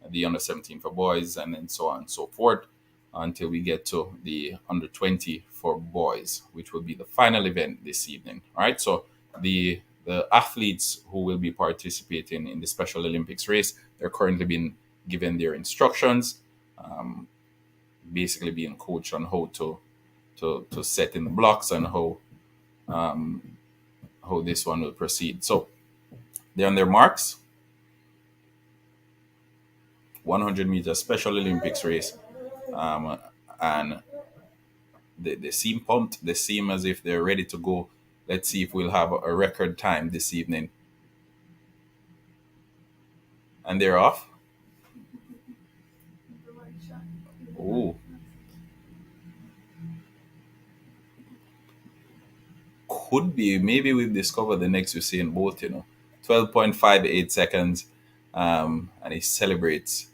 the under 17 for boys, and then so on and so forth until we get to the under 20 for boys, which will be the final event this evening. All right, so the athletes who will be participating in the Special Olympics race, they're currently being given their instructions, um, basically being coached on how to set in the blocks and um, how this one will proceed. So they're on their marks. 100-meter Special Olympics race, um, and they seem pumped. They seem as if they're ready to go. Let's see if we'll have a record time this evening. And they're off. Oh, could be. Maybe we've discovered the next Usain Bolt. 12.58 seconds, and he celebrates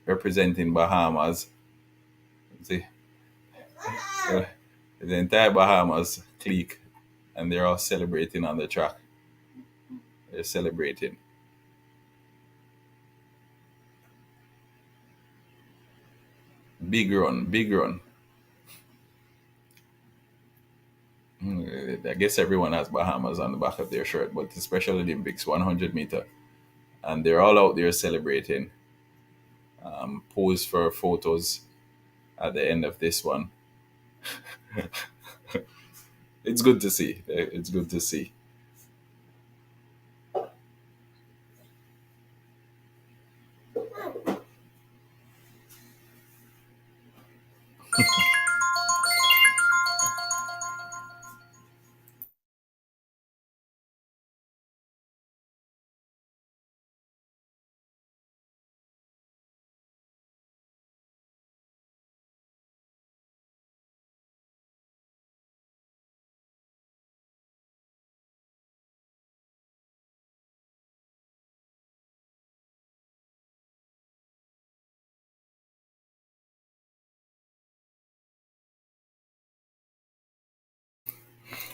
representing Bahamas. See, uh, the entire Bahamas clique, and they're all celebrating on the track. They're celebrating. Big run, big run. I guess everyone has Bahamas on the back of their shirt, but the Special Olympics 100-meter. And they're all out there celebrating. Pose for photos at the end of this one. It's good to see. It's good to see.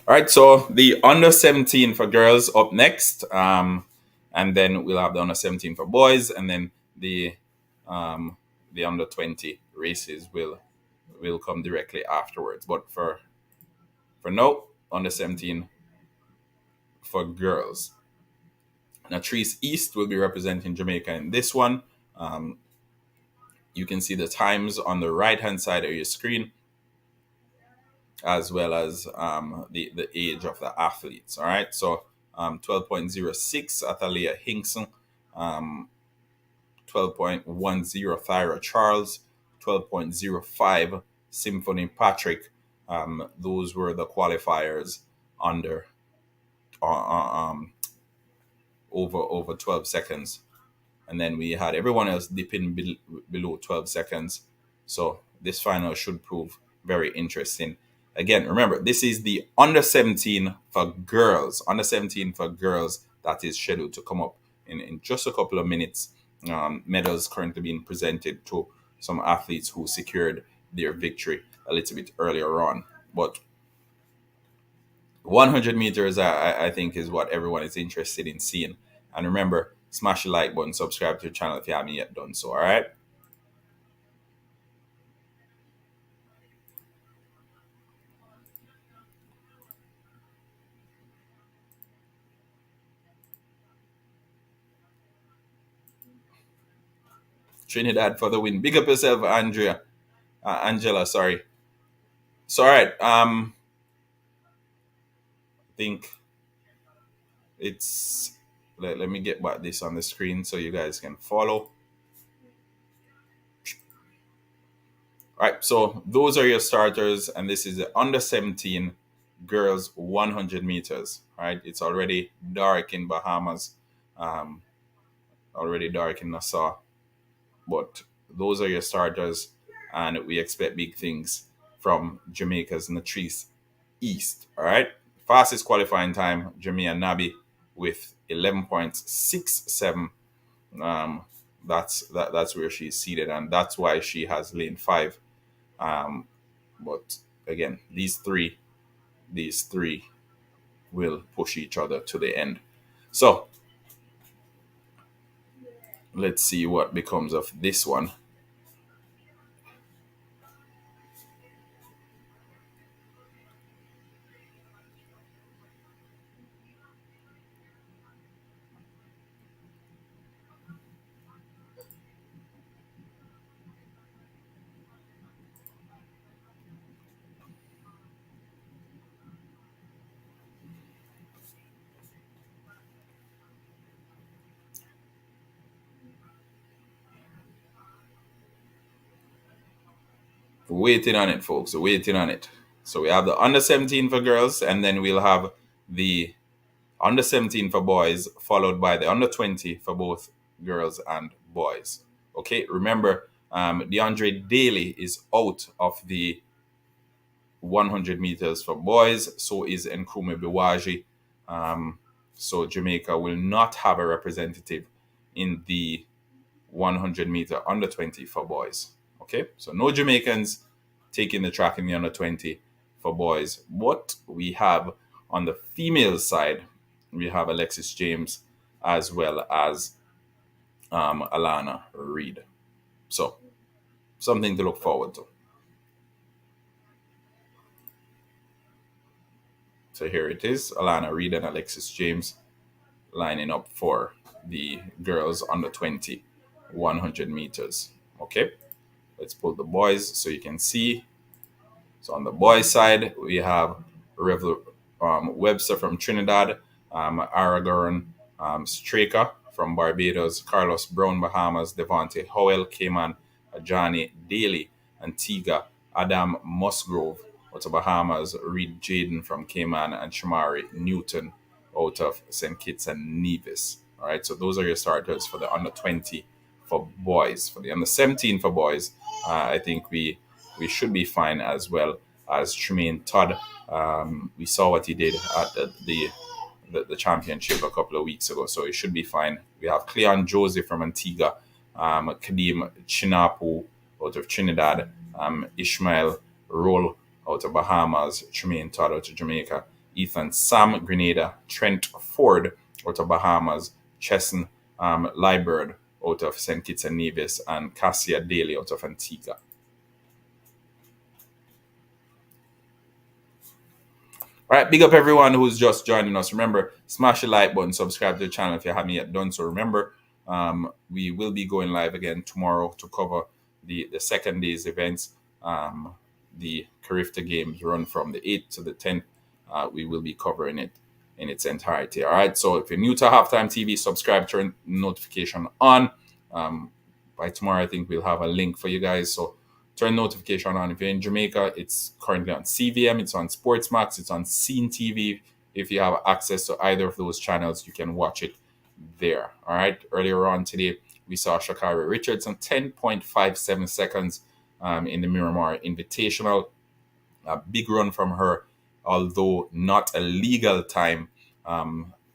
All right, so the under 17 for girls up next, and then we'll have the under 17 for boys, and then um, the under 20 races will come directly afterwards. But for now, under 17 for girls. Natrice East will be representing Jamaica in this one. Um, you can see the times on the right hand side of your screen, as well as the age of the athletes. All right, so 12.06 Athalia Hinkson, um, 12.10 Thyra Charles, 12.05 Symphony Patrick. Those were the qualifiers under over 12 seconds. And then we had everyone else dipping below 12 seconds. So this final should prove very interesting. Again, remember, this is the under 17 for girls. Under 17 for girls that is scheduled to come up in just a couple of minutes. Medals currently being presented to some athletes who secured their victory a little bit earlier on. But 100 meters, I think, is what everyone is interested in seeing. And remember, smash the like button, subscribe to the channel if you haven't yet done so. All right. Trinidad for the win. Big up yourself, Angela. Sorry. So all right. I think it's. Let me get back this on the screen so you guys can follow. All right. So those are your starters, and this is the under 17 girls 100 meters. All right. It's already dark in Bahamas. Um, already dark in Nassau. But those are your starters, and we expect big things from Jamaica's Natrice East. All right, fastest qualifying time, Jamia Nabi with 11.67. Um, that's where she's seated, and that's why she has lane five. Um, but again, these three will push each other to the end. So let's see what becomes of this one. Waiting on it, folks. Waiting on it. So we have the under 17 for girls, and then we'll have the under 17 for boys, followed by the under 20 for both girls and boys. Okay, remember, DeAndre Daly is out of the 100 meters for boys, so is Nkrumah Biwaji. Um, so Jamaica will not have a representative in the 100-meter under 20 for boys. Okay, so no Jamaicans taking the track in the under 20 for boys. What we have on the female side, we have Alexis James as well as Alana Reed. So something to look forward to. So here it is, Alana Reid and Alexis James lining up for the girls under 20 100 meters. Okay, let's pull the boys so you can see. So on the boys' side, we have Webster from Trinidad, Aragon Straker from Barbados, Carlos Brown, Bahamas, Devontae Howell, Cayman, Johnny Daly, Antigua, Adam Musgrove out of Bahamas, Reed Jaden from Cayman, and Shamari Newton out of St. Kitts and Nevis. All right, so those are your starters for the under 20 for boys. For the under 17 for boys, I think we should be fine as well as Tremaine Todd. We saw what he did at the championship a couple of weeks ago, so it should be fine. We have Cleon Joseph from Antigua, Kadim Chinapu out of Trinidad, Ishmael Roll out of Bahamas, Tremaine Todd out of Jamaica, Ethan Sam Grenada, Trent Ford out of Bahamas, Chesson Liebird out of St. Kitts and Nevis, and Cassia Daly out of Antigua. All right, big up everyone who's just joining us. Remember, smash the like button, subscribe to the channel if you haven't yet done so. Remember, we will be going live again tomorrow to cover the second day's events. The CARIFTA games run from the 8th to the 10th. We will be covering it in its entirety. All right, so if you're new to Halftime TV, subscribe, turn notification on. By tomorrow, I think we'll have a link for you guys. So turn notification on. If you're in Jamaica, it's currently on CVM, it's on Sportsmax, it's on Scene TV. If you have access to either of those channels, you can watch it there. All right. Earlier on today, we saw Shakari Richardson 10.57 seconds in the Miramar Invitational. A big run from her, although not a legal time.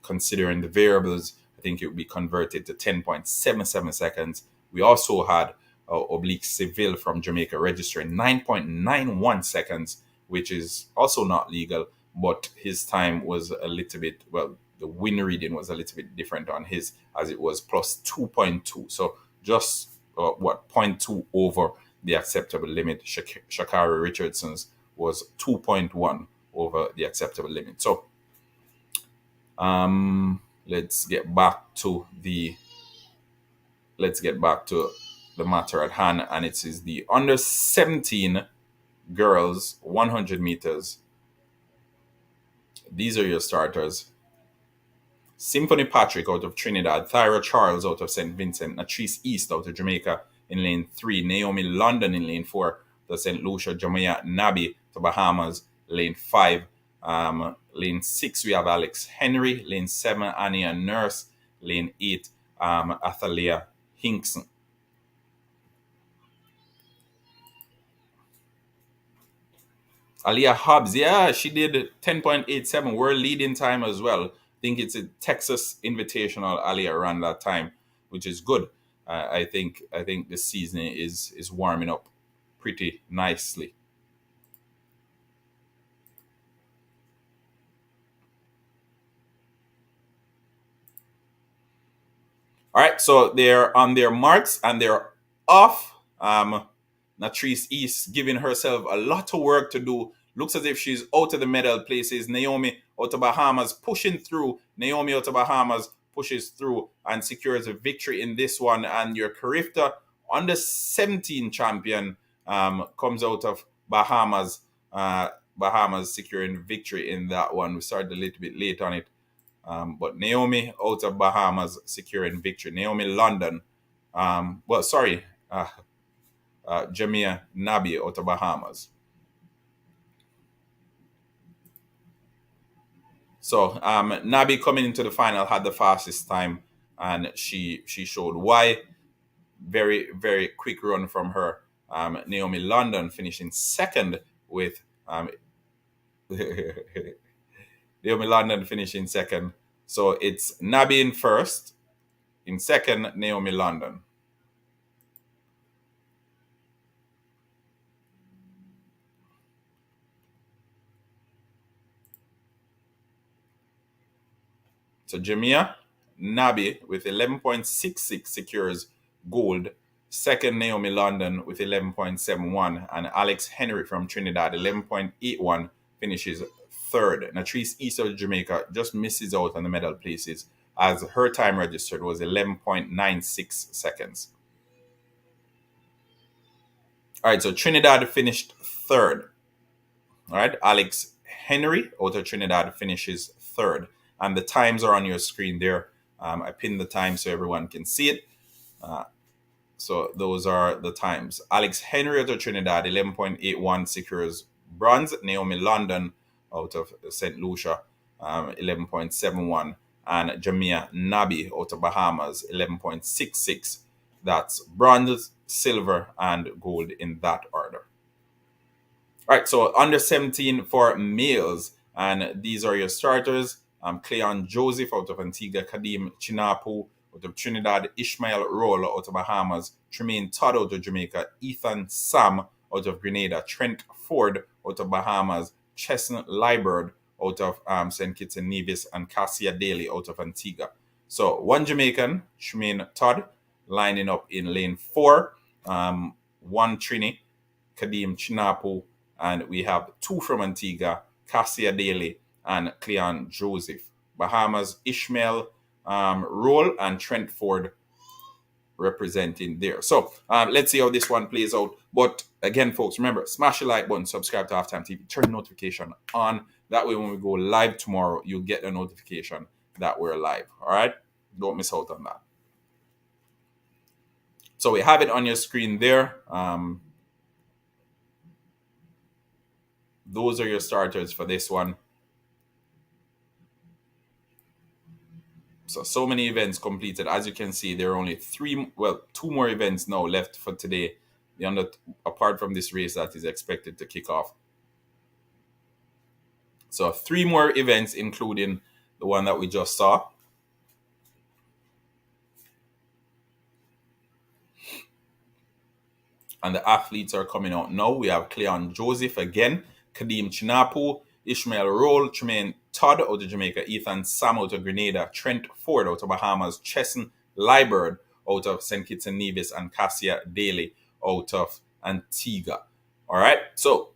Considering the variables, I think it would be converted to 10.77 seconds. We also had Oblique Seville from Jamaica registering 9.91 seconds, which is also not legal, but his time was a little bit, well, the win reading was a little bit different on his, as it was plus 2.2. So just, 0.2 over the acceptable limit. Shakari Richardson's was 2.1 over the acceptable limit. So let's get back to the matter at hand, and it is the under 17 girls 100 meters. These are your starters. Symphony Patrick out of Trinidad, Thyra Charles out of St. Vincent, Natrice East out of Jamaica in lane 3, Naomi London in lane 4, the St. Lucia Jamaica Nabi to Bahamas, lane 5. Lane 6, we have Alex Henry, lane 7, Ania Nurse, lane 8, Athalia Hinkson. Aliyah Hobbs, yeah, she did 10.87, world leading time as well. I think it's a Texas Invitational Aliyah ran that time, which is good. I think this season is warming up pretty nicely. All right, so they're on their marks and they're off. Natrice East giving herself a lot of work to do. Looks as if she's out of the medal places. Naomi out of Bahamas pushing through. Naomi out of Bahamas pushes through and secures a victory in this one. And your CARIFTA under 17 champion comes out of Bahamas. Bahamas securing victory in that one. We started a little bit late on it. But Naomi out of Bahamas securing victory. Naomi London, Jamia Nabi out of Bahamas. So Nabi coming into the final had the fastest time, and she showed why. Very, very quick run from her. Naomi London finishing second with Naomi London finishing second. So it's Nabi in first. In second, Naomi London. So Jamia Nabi with 11.66 secures gold Second, Naomi London with 11.71. And Alex Henry from Trinidad, 11.81, finishes third. Natrice East of Jamaica just misses out on the medal places as her time registered was 11.96 seconds. All right, so Trinidad finished third. All right, Alex Henry out of Trinidad finishes third. And the times are on your screen there. I pinned the time so everyone can see it. So those are the times. Alex Henry out of Trinidad, 11.81, secures bronze. Naomi London out of St. Lucia, 11.71. And Jamia Nabi out of Bahamas, 11.66. That's bronze, silver, and gold in that order. All right, so under 17 for males, and these are your starters. Cleon Joseph out of Antigua, Kadim Chinapu out of Trinidad, Ishmael Roll out of Bahamas, Tremaine Todd out of Jamaica, Ethan Sam out of Grenada, Trent Ford out of Bahamas, Chesnut Liburd out of St. Kitts and Nevis, and Cassia Daly out of Antigua. So one Jamaican, Tremaine Todd, lining up in lane 4. One Trini, Kadim Chinapu, and we have 2 from Antigua, Cassia Daly and Cleon Joseph. Bahamas, Ishmael Roll and Trent Ford representing there. So let's see how this one plays out. But again, folks, remember, smash the like button, subscribe to Halftime TV, turn the notification on. That way, when we go live tomorrow, you'll get the notification that we're live. All right? Don't miss out on that. So we have it on your screen there. Those are your starters for this one. So many events completed. As you can see, there are only 2 more events now left for today. Apart from this race that is expected to kick off. So 3 more events, including the one that we just saw. And the athletes are coming out now. We have Cleon Joseph again, Kadim Chinapu, Ishmael Roll, Tremaine Todd out of Jamaica, Ethan Sam out of Grenada, Trent Ford out of Bahamas, Chesson Liburd out of St. Kitts and Nevis, and Cassia Daly out of Antigua. All right, so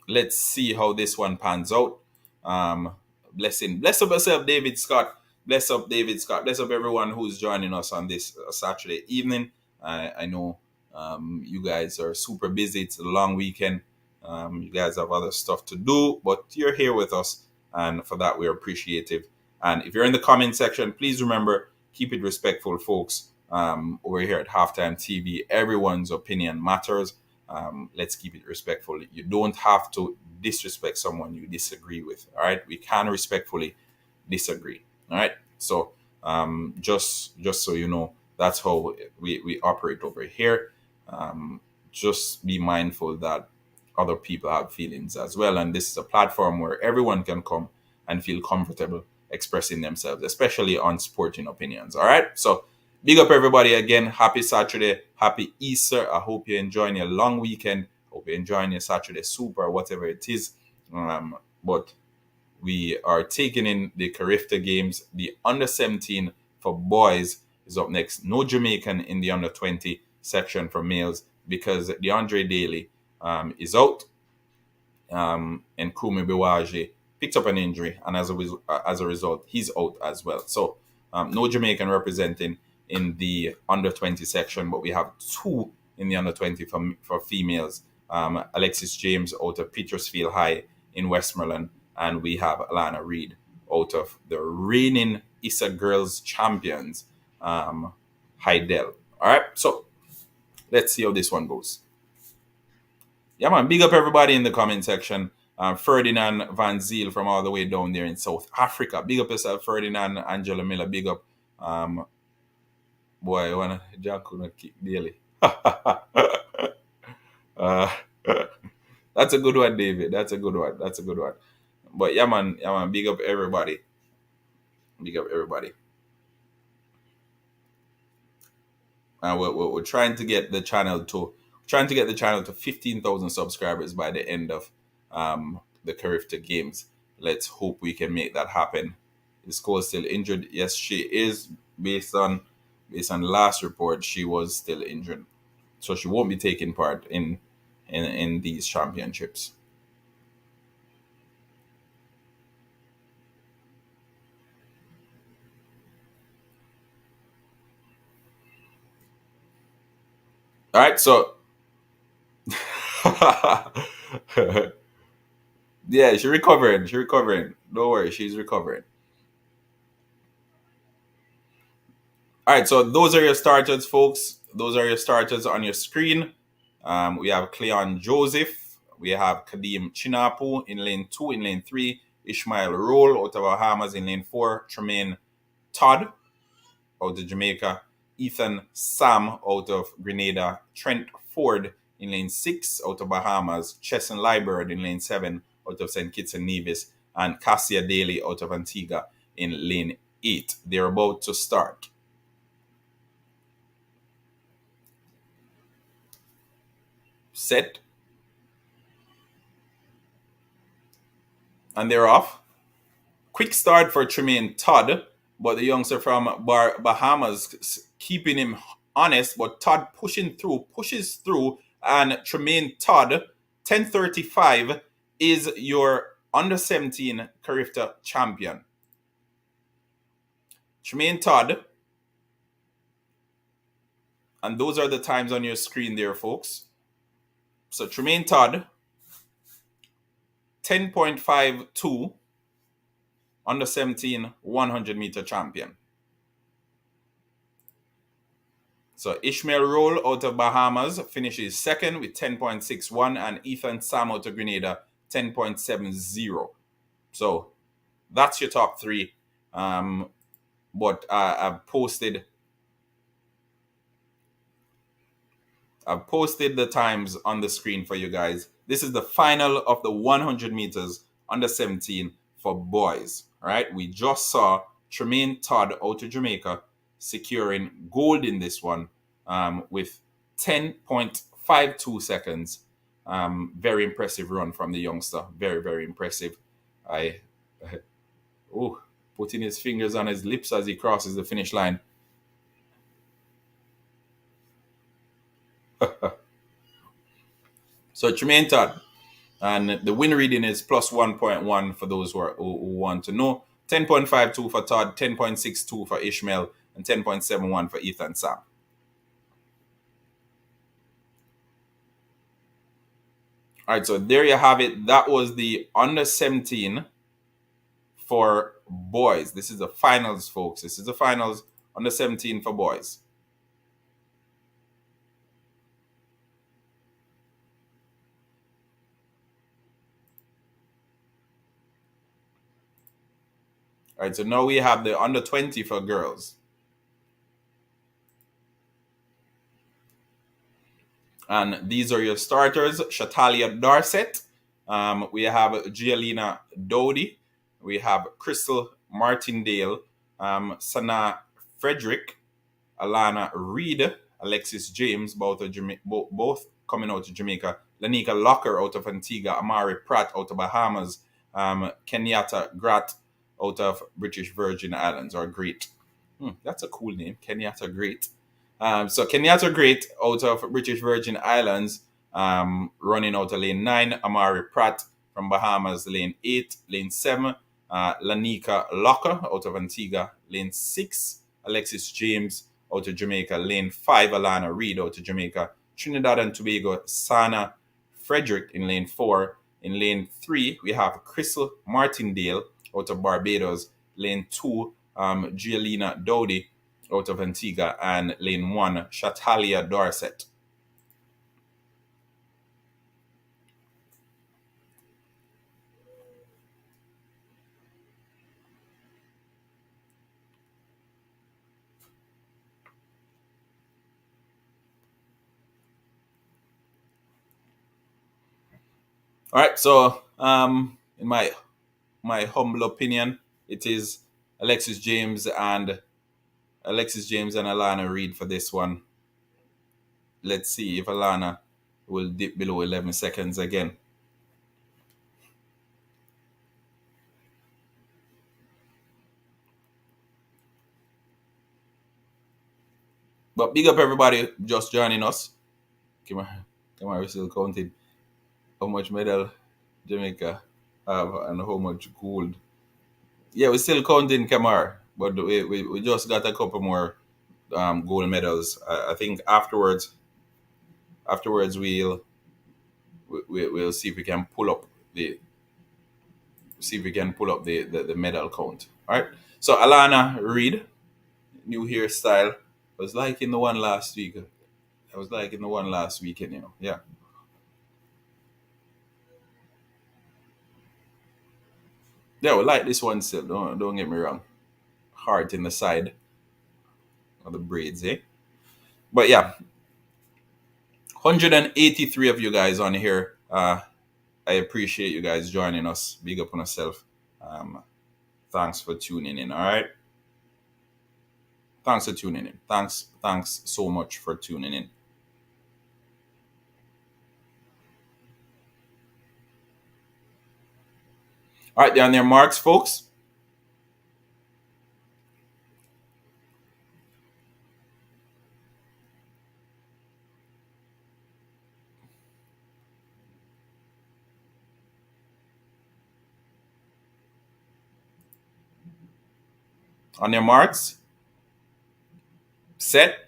let's see how this one pans out. Bless up yourself, David Scott. Bless up, David Scott. Bless up everyone who's joining us on this Saturday evening. I know you guys are super busy. It's a long weekend. You guys have other stuff to do, but you're here with us, and for that we're appreciative. And if you're in the comment section, please remember, keep it respectful, folks. Over here at Halftime TV, everyone's opinion matters. Let's keep it respectful. You don't have to disrespect someone you disagree with. All right, we can respectfully disagree. All right, so just so you know, that's how we operate over here. Just be mindful that other people have feelings as well, and this is a platform where everyone can come and feel comfortable expressing themselves, especially on sporting opinions. All right, so big up everybody again. Happy Saturday, happy Easter. I hope you're enjoying your long weekend. Hope you're enjoying your Saturday soup or whatever it is. But we are taking in the CARIFTA games. The under 17 for boys is up next. No Jamaican in the under 20 section for males because DeAndre Daly is out, and Kumi Biwaji picked up an injury, and as a result, he's out as well. So no Jamaican representing in the under 20 section, but we have 2 in the under 20 for females. Alexis James out of Petersfield High in Westmoreland, and we have Alana Reed out of the reigning ISA Girls Champions, Heidel. All right, so let's see how this one goes. Yeah, man, big up everybody in the comment section. Ferdinand Van Ziel from all the way down there in South Africa. Big up yourself, Ferdinand. Angela Miller, big up. Boy, I wanna Jack couldn't kick daily. That's a good one, David. That's a good one. But yeah, man, big up everybody. Big up everybody. And we're trying to get the channel to 15,000 subscribers by the end of the CARIFTA games. Let's hope we can make that happen. Is Cole still injured? Yes, she is, based on based on the last report, she was still injured, so she won't be taking part in these championships. All right, so yeah, she's recovering. She's recovering. Don't worry, she's recovering. All right, so those are your starters, folks. Those are your starters on your screen. We have Cleon Joseph. We have Kadeem Chinapu in lane 2. In lane 3, Ishmael Roll out of Bahamas. In lane 4, Tremaine Todd out of Jamaica. Ethan Sam out of Grenada. Trent Ford in lane 6 out of Bahamas. Chesson Liebert in lane 7 out of St. Kitts and Nevis. And Cassia Daly out of Antigua in lane 8. They're about to start. Set, and they're off. Quick start for Tremaine Todd, but the youngster from Bahamas keeping him honest. But Todd pushes through, and Tremaine Todd, 10:35, is your under 17 CARIFTA champion. Tremaine Todd, and those are the times on your screen there, folks. So Tremaine Todd, 10.52, under 17 100-meter champion. So Ishmael Roll out of Bahamas finishes second with 10.61, and Ethan Sam out of Grenada 10.70. So that's your top three. But I've posted the times on the screen for you guys. This is the final of the 100 meters under 17 for boys. All right, we just saw Tremaine Todd out of Jamaica securing gold in this one with 10.52 seconds. Very impressive run from the youngster. Very, very impressive. I putting his fingers on his lips as he crosses the finish line. So Tremaine Todd, and the win reading is plus 1.1 for those who want to know. 10.52 for Todd, 10.62 for Ishmael, and 10.71 for Ethan Sam. All right, so there you have it. That was the under 17 for boys. This is the finals, folks. This is the finals under 17 for boys. All right, so now we have the under 20 for girls. And these are your starters. Shatalia Darcet. We have Gialina Dodi. We have Crystal Martindale. Sana Frederick. Alana Reed. Alexis James, both coming out of Jamaica. Lanika Locker out of Antigua. Amari Pratt out of Bahamas. Kenyatta Grat out of British Virgin Islands, or Great. That's a cool name, Kenyatta Great. So Kenyatta Great out of British Virgin Islands, running out of lane 9. Amari Pratt from Bahamas, lane 8. Lane 7, Lanika Locker out of Antigua. Lane 6, Alexis James out of Jamaica. Lane 5, Alana Reed out of Jamaica. Trinidad and Tobago, Sana Frederick in lane 4. In lane 3, we have Crystal Martindale out of Barbados. Lane 2, Gialina Dodi out of Antigua. And lane 1, Shatalia Dorset. All right, so in my humble opinion, it is Alexis James and Alana Reed for this one. Let's see if Alana will dip below 11 seconds again. But big up everybody just joining us. Come on, come on, we're still counting how much medal Jamaica have and how much gold. Yeah, we're still counting Kamar, but we just got a couple more gold medals. I think afterwards we'll see if we can pull up the medal count. All right. So Alana Reed, new hairstyle, was liking the one last week. I was liking the one last weekend, Yeah. Yeah, we like this one still. Don't get me wrong. Heart in the side of the braids, eh? But yeah, 183 of you guys on here. I appreciate you guys joining us. Big up on yourself. Um, thanks for tuning in. All right. Thanks for tuning in. Thanks so much for tuning in. All right, they're on their marks, folks. On their marks, set,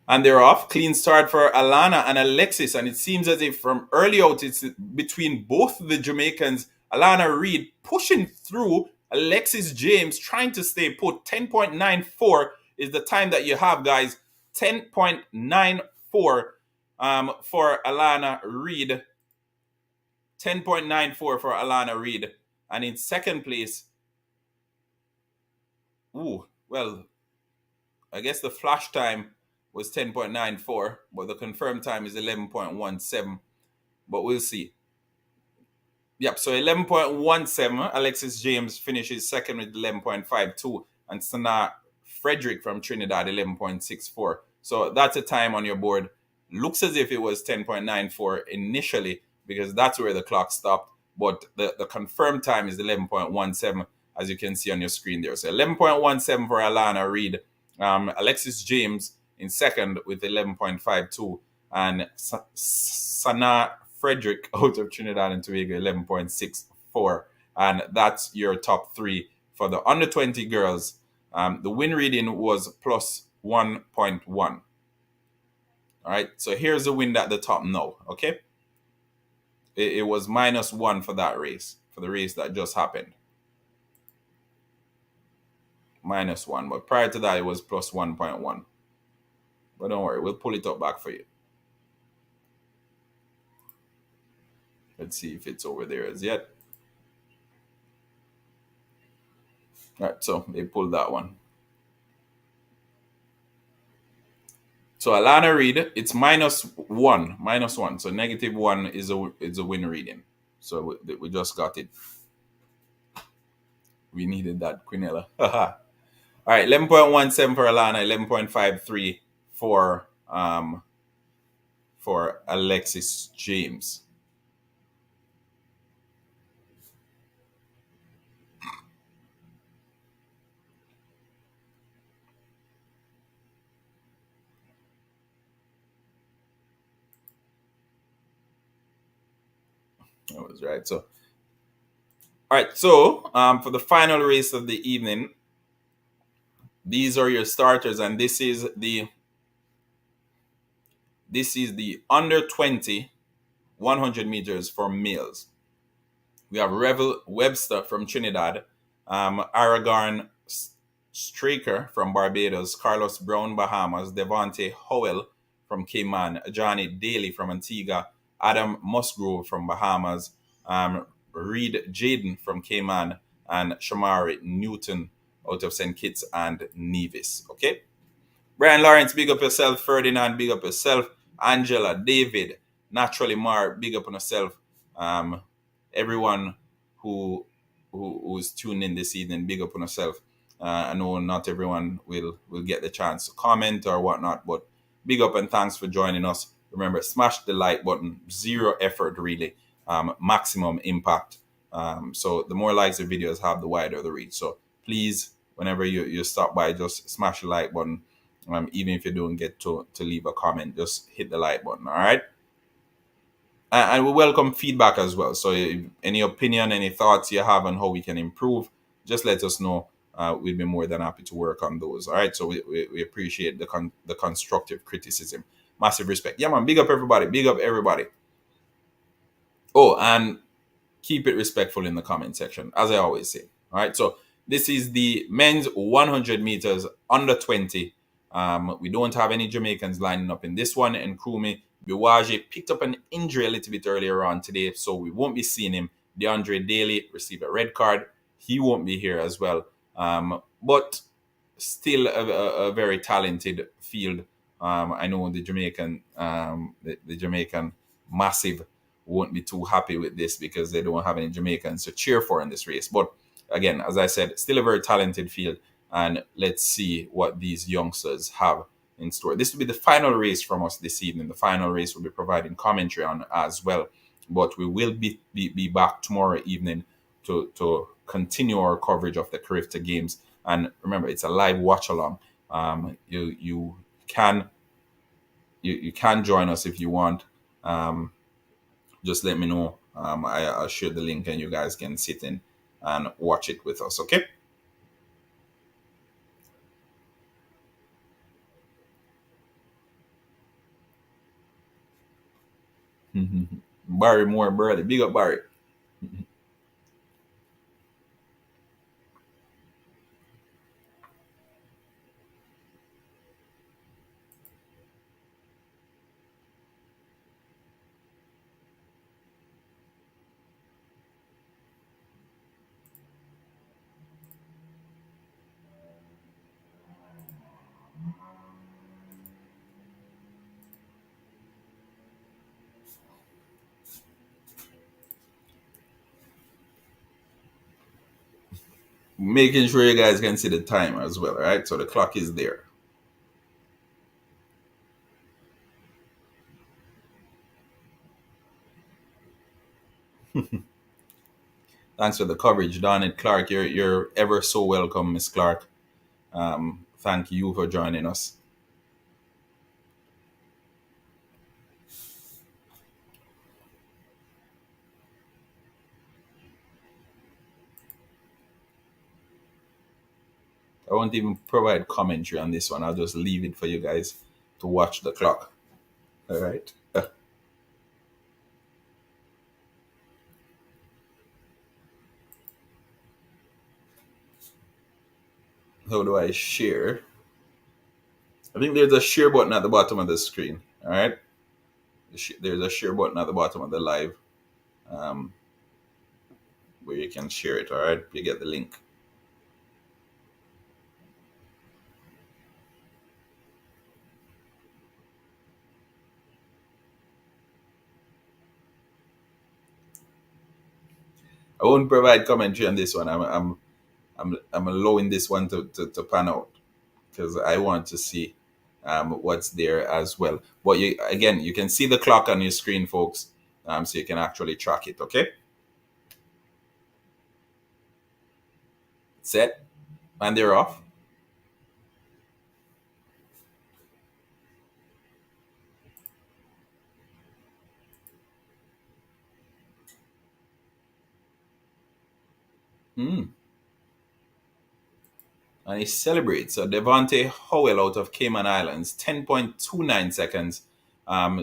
and they're off. Clean start for Alana and Alexis, and it seems as if from early out it's between both the Jamaicans. Alana Reed pushing through. Alexis James trying to stay put. 10.94 is the time that you have, guys. 10.94 for Alana Reed. 10.94 for Alana Reed. And in second place, well, I guess the flash time was 10.94, but the confirmed time is 11.17. But we'll see. Yep, so 11.17. Alexis James finishes second with 11.52. And Sana Frederick from Trinidad, 11.64. So that's a time on your board. Looks as if it was 10.94 initially, because that's where the clock stopped. But the confirmed time is 11.17, as you can see on your screen there. So 11.17 for Alana Reed. Alexis James in second with 11.52. And Sana Frederick out of Trinidad and Tobago, 11.64. And that's your top three for the under 20 girls. The win reading was plus 1.1. All right, so here's the wind at the top now, okay? It was -1 for that race, for the race that just happened. -1, but prior to that, it was plus 1.1. But don't worry, we'll pull it up back for you. Let's see if it's over there as yet. All right, so they pulled that one. So Alana Reed, it's -1. So -1 is a win reading. So we just got it. We needed that, Quinella. All right, 11.17 for Alana, 11.53 for Alexis James. That was right. So, all right. So, for the final race of the evening, these are your starters, and this is the under 20 100 meters for males. We have Revel Webster from Trinidad, Aragon Straker from Barbados, Carlos Brown, Bahamas, Devontae Howell from Cayman, Johnny Daly from Antigua, Adam Musgrove from Bahamas, Reed Jaden from Cayman, and Shamari Newton out of St. Kitts and Nevis. Okay? Brian Lawrence, big up yourself. Ferdinand, big up yourself. Angela, David, Naturally Mar, big up on yourself. Everyone who's tuned in this evening, big up on yourself. I know not everyone will get the chance to comment or whatnot, but big up and thanks for joining us. Remember, smash the like button. Zero effort, really. Maximum impact. So the more likes the videos have, the wider the reach. So please, whenever you stop by, just smash the like button. Even if you don't get to leave a comment, just hit the like button. All right. And we welcome feedback as well. So if any opinion, any thoughts you have on how we can improve, just let us know. We'd be more than happy to work on those. All right. So we appreciate the constructive criticism. Massive respect. Yeah, man. Big up everybody. Big up everybody. Oh, and keep it respectful in the comment section, as I always say. All right. So this is the men's 100 meters under 20. We don't have any Jamaicans lining up in this one. And Krumi Biwaji picked up an injury a little bit earlier on today, so we won't be seeing him. DeAndre Daly received a red card. He won't be here as well. But still a very talented field. I know the Jamaican, the Jamaican massive won't be too happy with this because they don't have any Jamaicans to cheer for in this race. But again, as I said, still a very talented field. And let's see what these youngsters have in store. This will be the final race from us this evening. The final race will be providing commentary on as well. But we will be back tomorrow evening to continue our coverage of the CARIFTA games. And remember, it's a live watch along. You can join us if you want. Just let me know. I'll share the link and you guys can sit in and watch it with us. Okay. Barry Moore Burley. Big up Barry. Making sure you guys can see the time as well, right? So the clock is there. Thanks for the coverage, Donald Clark. You're ever so welcome, Miss Clark. Thank you for joining us. I won't even provide commentary on this one. I'll just leave it for you guys to watch the clock. All right. How do I share? I think there's a share button at the bottom of the screen. All right. There's a share button at the bottom of the live um, where you can share it. All right. You get the link. I won't provide commentary on this one. I'm allowing this one to pan out because I want to see what's there as well. But you can see the clock on your screen, folks, so you can actually track it. Okay, set, and they're off. Mm. And he celebrates. So Devontae Howell out of Cayman Islands, 10.29 seconds,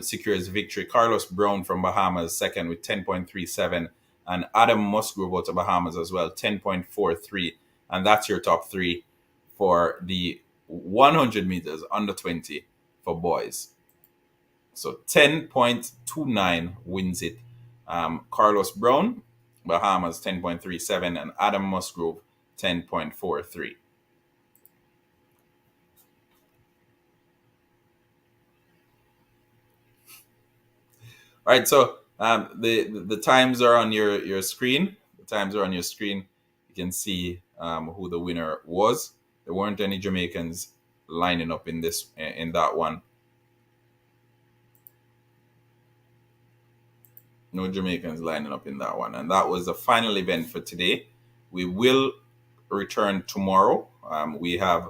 secures victory. Carlos Brown from Bahamas, second with 10.37. And Adam Musgrove out of Bahamas as well, 10.43. And that's your top three for the 100 meters under 20 for boys. So 10.29 wins it. Carlos Brown, Bahamas, 10.37. And Adam Musgrove, 10.43. All right, so the times are on your screen. The times are on your screen. You can see who the winner was. There weren't any Jamaicans lining up in that one. No Jamaicans lining up in that one, and that was the final event for today. We will return tomorrow. We have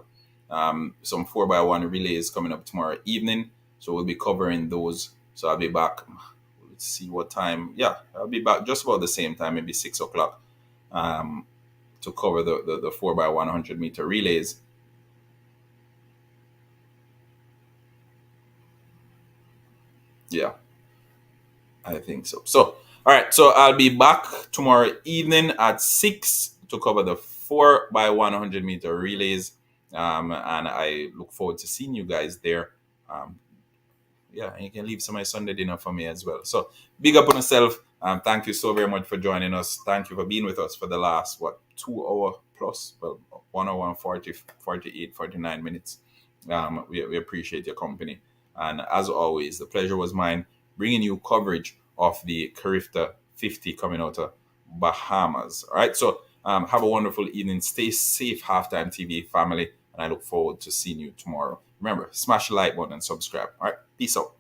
Some 4x1 relays coming up tomorrow evening. So we'll be covering those. So I'll be back. Let's see what time. Yeah, I'll be back just about the same time, maybe 6 o'clock, to cover the 4x100 meter relays. Yeah, I think so. So, all right. So I'll be back tomorrow evening at 6 to cover the 4x100 meter relays. And I look forward to seeing you guys there. Um, yeah, and you can leave some of my Sunday dinner for me as well. So big up on yourself. Thank you so very much for joining us. Thank you for being with us for the last, 2 hour plus, well, 1 hour and 40, 48, 49 minutes. We appreciate your company. And as always, the pleasure was mine bringing you coverage of the CARIFTA 50 coming out of Bahamas. All right. So have a wonderful evening. Stay safe, Halftime TV family. And I look forward to seeing you tomorrow. Remember, smash the like button and subscribe. All right. Peace out.